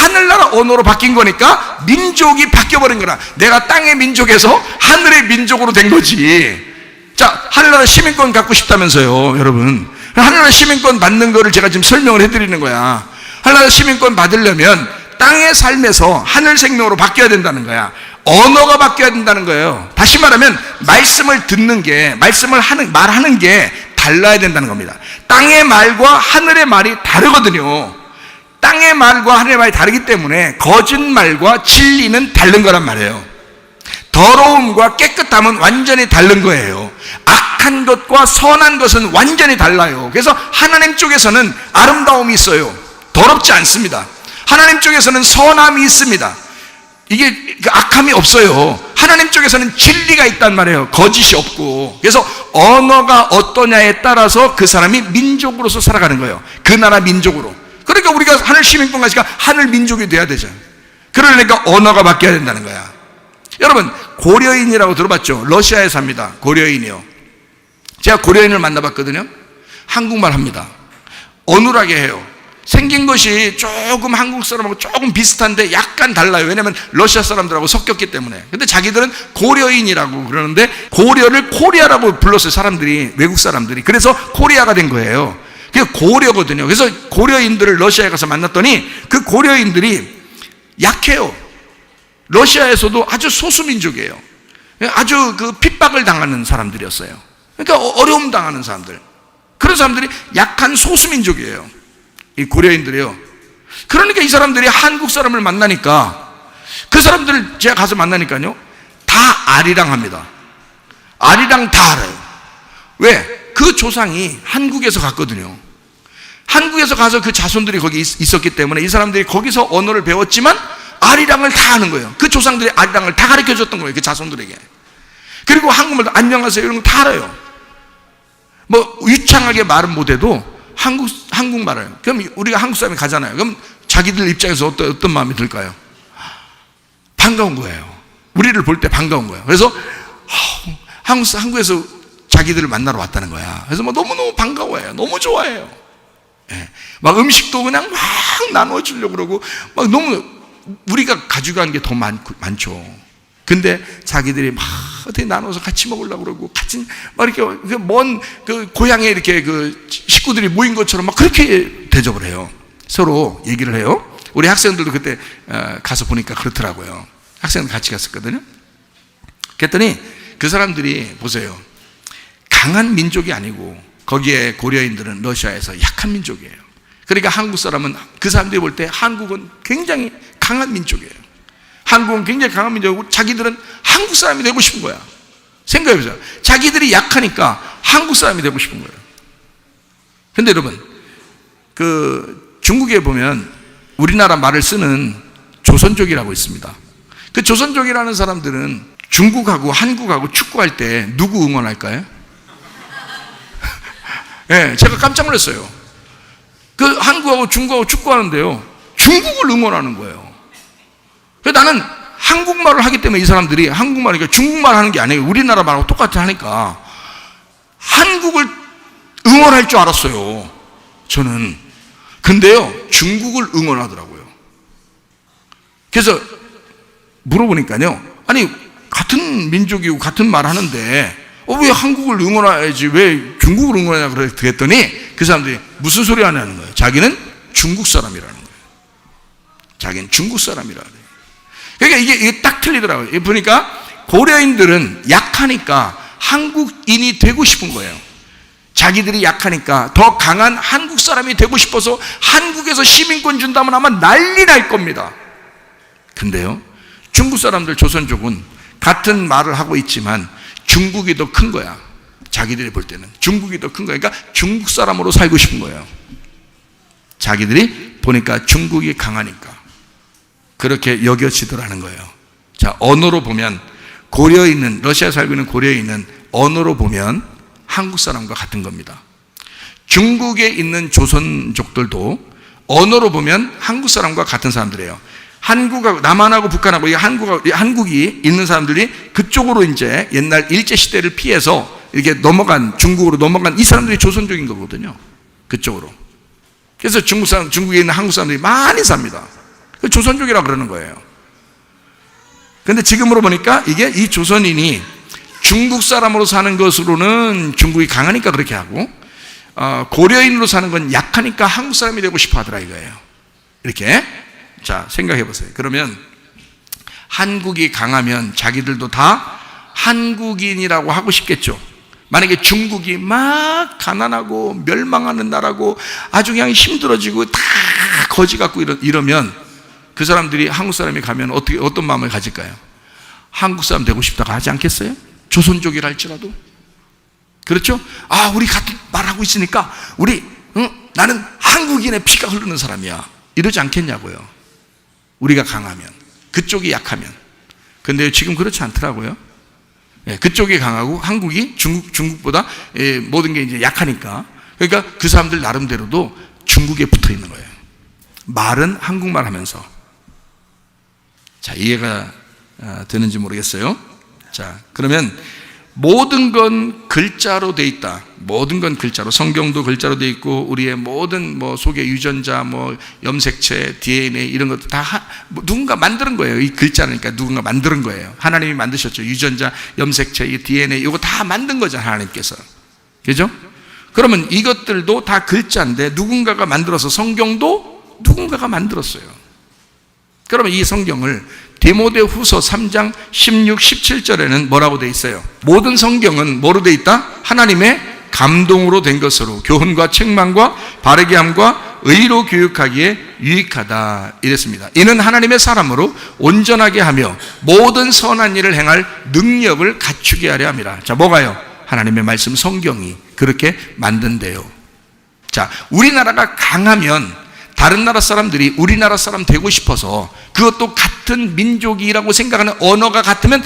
하늘나라 언어로 바뀐 거니까 민족이 바뀌어버린 거라. 내가 땅의 민족에서 하늘의 민족으로 된 거지. 자, 하늘나라 시민권 갖고 싶다면서요, 여러분. 하늘나라 시민권 받는 거를 제가 지금 설명을 해드리는 거야. 하늘나라 시민권 받으려면 땅의 삶에서 하늘 생명으로 바뀌어야 된다는 거야. 언어가 바뀌어야 된다는 거예요. 다시 말하면 말씀을 듣는 게, 말하는 게 달라야 된다는 겁니다. 땅의 말과 하늘의 말이 다르거든요. 땅의 말과 하늘의 말이 다르기 때문에 거짓말과 진리는 다른 거란 말이에요. 더러움과 깨끗함은 완전히 다른 거예요. 악한 것과 선한 것은 완전히 달라요. 그래서 하나님 쪽에서는 아름다움이 있어요. 더럽지 않습니다. 하나님 쪽에서는 선함이 있습니다. 이게 악함이 없어요. 하나님 쪽에서는 진리가 있단 말이에요. 거짓이 없고. 그래서 언어가 어떠냐에 따라서 그 사람이 민족으로서 살아가는 거예요. 그 나라 민족으로. 그러니까 우리가 하늘 시민권 가지니까 하늘 민족이 돼야 되죠. 그러니까 언어가 바뀌어야 된다는 거야. 여러분, 고려인이라고 들어봤죠? 러시아에 삽니다. 고려인이요. 제가 고려인을 만나봤거든요. 한국말 합니다. 어눌하게 해요. 생긴 것이 조금 한국 사람하고 조금 비슷한데 약간 달라요. 왜냐하면 러시아 사람들하고 섞였기 때문에. 근데 자기들은 고려인이라고 그러는데 고려를 코리아라고 불렀어요. 사람들이, 외국 사람들이. 그래서 코리아가 된 거예요. 그게 고려거든요. 그래서 고려인들을 러시아에 가서 만났더니 그 고려인들이 약해요. 러시아에서도 아주 소수민족이에요. 아주 그 핍박을 당하는 사람들이었어요. 그러니까 어려움 당하는 사람들. 그런 사람들이 약한 소수민족이에요. 이 고려인들이요. 그러니까 이 사람들이 한국 사람을 만나니까 그 사람들을 제가 가서 만나니까요, 다 아리랑합니다. 아리랑 다 알아요. 왜? 그 조상이 한국에서 갔거든요. 한국에서 가서 그 자손들이 거기 있었기 때문에 이 사람들이 거기서 언어를 배웠지만 아리랑을 다 아는 거예요. 그 조상들이 아리랑을 다 가르쳐 줬던 거예요. 그 자손들에게. 그리고 한국말도 안녕하세요 이런 거 다 알아요. 뭐 유창하게 말은 못해도 한국말을. 그럼 우리가 한국 사람이 가잖아요. 그럼 자기들 입장에서 어떤 마음이 들까요? 반가운 거예요. 우리를 볼 때 반가운 거예요. 그래서 한국에서 자기들을 만나러 왔다는 거야. 그래서 막 너무너무 반가워해요. 너무 좋아해요. 예. 막 음식도 그냥 막 나눠주려고 그러고 막 너무 우리가 가져간 게 더 많죠. 근데 자기들이 막 어떻게 나눠서 같이 먹으려고 그러고 같이 막 이렇게 먼 그 고향에 이렇게 그 식구들이 모인 것처럼 막 그렇게 대접을 해요. 서로 얘기를 해요. 우리 학생들도 그때 가서 보니까 그렇더라고요. 학생들 같이 갔었거든요. 그랬더니 그 사람들이 보세요. 강한 민족이 아니고 거기에 고려인들은 러시아에서 약한 민족이에요. 그러니까 한국 사람은 그 사람들이 볼 때 한국은 굉장히 강한 민족이에요. 한국은 굉장히 강한 민족이고 자기들은 한국 사람이 되고 싶은 거야. 생각해보세요. 자기들이 약하니까 한국 사람이 되고 싶은 거예요. 근데 여러분, 그 중국에 보면 우리나라 말을 쓰는 조선족이라고 있습니다. 그 조선족이라는 사람들은 중국하고 한국하고 축구할 때 누구 응원할까요? 네, 제가 깜짝 놀랐어요. 그 한국하고 중국하고 축구하는데요, 중국을 응원하는 거예요. 그래서 나는 한국말을 하기 때문에 이 사람들이 한국말이니까 중국말 하는 게 아니에요. 우리나라 말하고 똑같이 하니까 한국을 응원할 줄 알았어요, 저는. 근데요, 중국을 응원하더라고요. 그래서 물어보니까요, 아니 같은 민족이고 같은 말 하는데 왜 한국을 응원해야지 왜 중국을 응원하냐 그랬더니 그 사람들이 무슨 소리 하냐는 거예요. 자기는 중국 사람이라는 거예요. 자기는 중국 사람이라는 거예요. 그러니까 이게 딱 틀리더라고요. 보니까 고려인들은 약하니까 한국인이 되고 싶은 거예요. 자기들이 약하니까 더 강한 한국 사람이 되고 싶어서 한국에서 시민권 준다면 아마 난리 날 겁니다. 근데요, 중국 사람들 조선족은 같은 말을 하고 있지만 중국이 더 큰 거야. 자기들이 볼 때는 중국이 더 큰 거야. 그러니까 중국 사람으로 살고 싶은 거예요. 자기들이 보니까 중국이 강하니까 그렇게 여겨지더라는 거예요. 자, 언어로 보면 고려인은, 러시아에 살고 있는 고려인은 언어로 보면 한국 사람과 같은 겁니다. 중국에 있는 조선족들도 언어로 보면 한국 사람과 같은 사람들이에요. 한국하고 남한하고 북한하고 한국이 있는 사람들이 그쪽으로 이제 옛날 일제 시대를 피해서 이렇게 넘어간, 중국으로 넘어간 이 사람들이 조선족인 거거든요. 그쪽으로. 그래서 중국에 있는 한국 사람들이 많이 삽니다. 조선족이라 그러는 거예요. 근데 지금으로 보니까 이게 이 조선인이 중국 사람으로 사는 것으로는 중국이 강하니까 그렇게 하고, 고려인으로 사는 건 약하니까 한국 사람이 되고 싶어 하더라 이거예요. 이렇게. 자, 생각해 보세요. 그러면 한국이 강하면 자기들도 다 한국인이라고 하고 싶겠죠. 만약에 중국이 막 가난하고 멸망하는 나라고 아주 그냥 힘들어지고 다 거지 같고 이러면 그 사람들이 한국 사람이 가면 어떤 마음을 가질까요? 한국 사람 되고 싶다고 하지 않겠어요? 조선족이라 할지라도. 그렇죠? 우리 같은 말하고 있으니까 나는 한국인의 피가 흐르는 사람이야, 이러지 않겠냐고요. 우리가 강하면, 그쪽이 약하면. 근데 지금 그렇지 않더라고요. 그쪽이 강하고 한국이 중국보다 모든 게 이제 약하니까. 그러니까 그 사람들 나름대로도 중국에 붙어 있는 거예요. 말은 한국말 하면서. 자, 이해가 되는지 모르겠어요. 자, 그러면 모든 건 글자로 돼 있다. 모든 건 글자로, 성경도 글자로 돼 있고, 우리의 모든 속에 유전자, 염색체, DNA 이런 것도 다 누군가 만드는 거예요. 이 글자니까 누군가 만드는 거예요. 하나님이 만드셨죠. 유전자, 염색체, 이 DNA 이거 다 만든 거잖아요, 하나님께서. 그죠? 그러면 이것들도 다 글자인데 누군가가 만들어서, 성경도 누군가가 만들었어요. 그러면 이 성경을 디모데후서 3장 16, 17절에는 뭐라고 돼 있어요? 모든 성경은 뭐로 돼 있다? 하나님의 감동으로 된 것으로 교훈과 책망과 바르게 함과 의로 교육하기에 유익하다 이랬습니다. 이는 하나님의 사람으로 온전하게 하며 모든 선한 일을 행할 능력을 갖추게 하려 함이라. 자, 뭐가요? 하나님의 말씀 성경이 그렇게 만든대요. 자, 우리나라가 강하면 다른 나라 사람들이 우리나라 사람 되고 싶어서, 그것도 같은 민족이라고 생각하는 언어가 같으면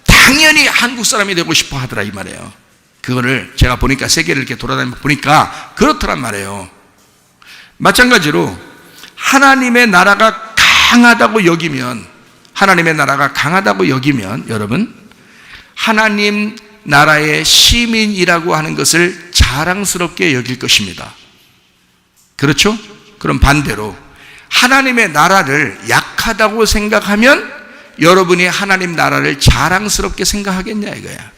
당연히 한국 사람이 되고 싶어 하더라 이 말이에요. 그거를 제가 보니까, 세계를 이렇게 돌아다니면서 보니까 그렇더란 말이에요. 마찬가지로 하나님의 나라가 강하다고 여기면, 여러분, 하나님 나라의 시민이라고 하는 것을 자랑스럽게 여길 것입니다. 그렇죠? 그럼 반대로 하나님의 나라를 약하다고 생각하면 여러분이 하나님 나라를 자랑스럽게 생각하겠냐 이거야.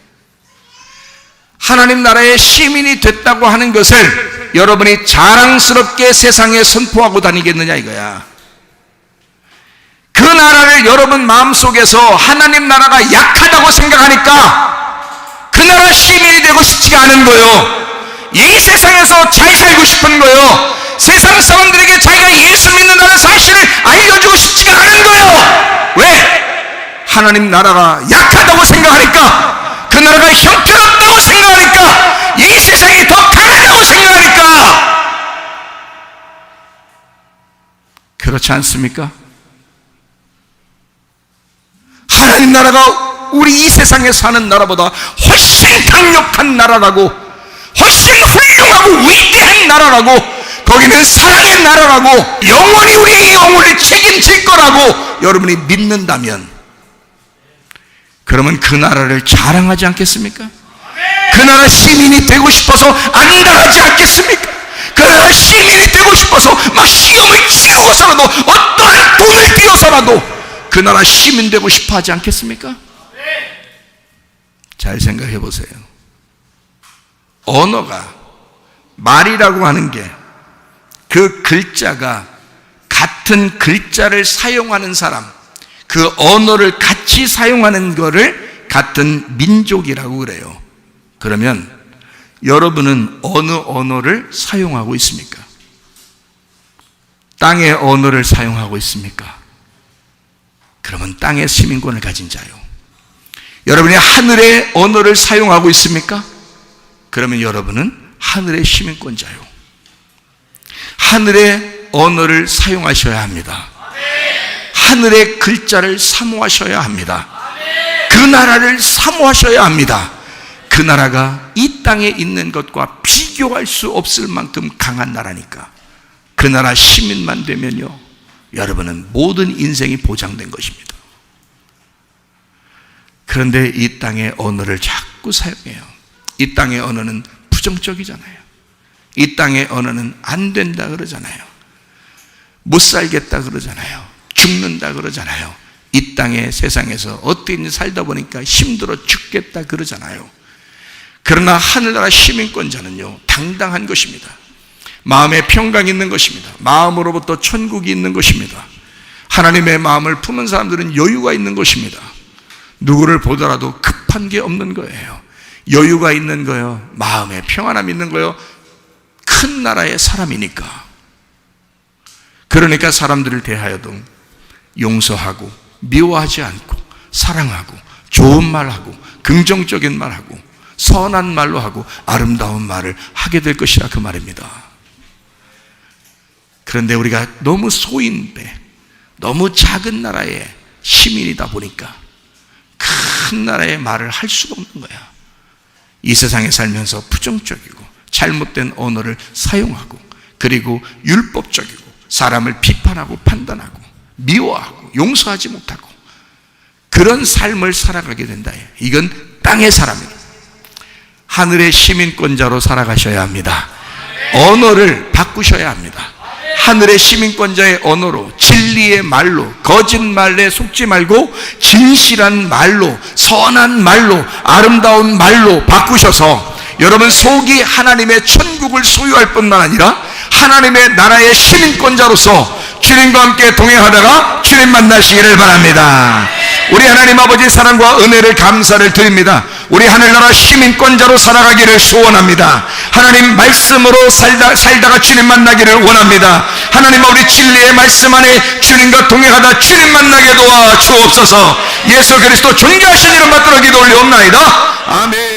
하나님 나라의 시민이 됐다고 하는 것을 여러분이 자랑스럽게 세상에 선포하고 다니겠느냐 이거야. 그 나라를 여러분 마음속에서 하나님 나라가 약하다고 생각하니까 그 나라 시민이 되고 싶지가 않은 거요. 이 세상에서 잘 살고 싶은 거요. 세상 사람들에게 자기가 예수 믿는다는 사실을 알려주고 싶지가 않은 거예요. 왜? 하나님 나라가 약하다고 생각하니까, 그 나라가 형편없다고 생각하니까, 이 세상이 더 강하다고 생각하니까. 그렇지 않습니까? 하나님 나라가 우리 이 세상에 사는 나라보다 훨씬 강력한 나라라고, 훨씬 훌륭하고 위대한 나라라고, 거기는 사랑의 나라라고, 영원히 우리의 영혼을 책임질 거라고 여러분이 믿는다면, 그러면 그 나라를 자랑하지 않겠습니까? 그 나라 시민이 되고 싶어서 안달하지 않겠습니까? 그 나라 시민이 되고 싶어서 막 시험을 치르고서라도, 어떠한 돈을 들여서라도 그 나라 시민 되고 싶어 하지 않겠습니까? 잘 생각해 보세요. 언어가, 말이라고 하는 게, 그 글자가 같은 글자를 사용하는 사람, 그 언어를 같이 사용하는 거를 같은 민족이라고 그래요. 그러면 여러분은 어느 언어를 사용하고 있습니까? 땅의 언어를 사용하고 있습니까? 그러면 땅의 시민권을 가진 자요. 여러분이 하늘의 언어를 사용하고 있습니까? 그러면 여러분은 하늘의 시민권자요. 하늘의 언어를 사용하셔야 합니다. 하늘의 글자를 사모하셔야 합니다. 그 나라를 사모하셔야 합니다. 그 나라가 이 땅에 있는 것과 비교할 수 없을 만큼 강한 나라니까. 그 나라 시민만 되면요, 여러분은 모든 인생이 보장된 것입니다. 그런데 이 땅의 언어를 자꾸 사용해요. 이 땅의 언어는 부정적이잖아요. 이 땅의 언어는 안 된다 그러잖아요. 못 살겠다 그러잖아요. 죽는다 그러잖아요. 이 땅의 세상에서 어떻게 살다 보니까 힘들어 죽겠다 그러잖아요. 그러나 하늘나라 시민권자는요, 당당한 것입니다. 마음에 평강이 있는 것입니다. 마음으로부터 천국이 있는 것입니다. 하나님의 마음을 품은 사람들은 여유가 있는 것입니다. 누구를 보더라도 급한 게 없는 거예요. 여유가 있는 거예요. 마음에 평안함이 있는 거예요. 큰 나라의 사람이니까. 그러니까 사람들을 대하여도 용서하고 미워하지 않고 사랑하고 좋은 말하고 긍정적인 말하고 선한 말로 하고 아름다운 말을 하게 될 것이라 그 말입니다. 그런데 우리가 너무 소인배, 너무 작은 나라의 시민이다 보니까 큰 나라의 말을 할 수가 없는 거야. 이 세상에 살면서 부정적이고 잘못된 언어를 사용하고, 그리고 율법적이고 사람을 비판하고 판단하고 미워하고 용서하지 못하고 그런 삶을 살아가게 된다. 이건 땅의 사람입니다. 하늘의 시민권자로 살아가셔야 합니다. 언어를 바꾸셔야 합니다. 하늘의 시민권자의 언어로, 진리의 말로, 거짓말에 속지 말고 진실한 말로, 선한 말로, 아름다운 말로 바꾸셔서 여러분 속이 하나님의 천국을 소유할 뿐만 아니라 하나님의 나라의 시민권자로서 주님과 함께 동행하다가 주님 만나시기를 바랍니다. 우리 하나님 아버지 사랑과 은혜를 감사를 드립니다. 우리 하늘나라 시민권자로 살아가기를 소원합니다. 하나님 말씀으로 살다가 주님 만나기를 원합니다. 하나님 우리 진리의 말씀 안에 주님과 동행하다 주님 만나게 도와 주옵소서. 예수 그리스도 존귀하신 이름 받들어 기도 올리옵나이다. 아멘.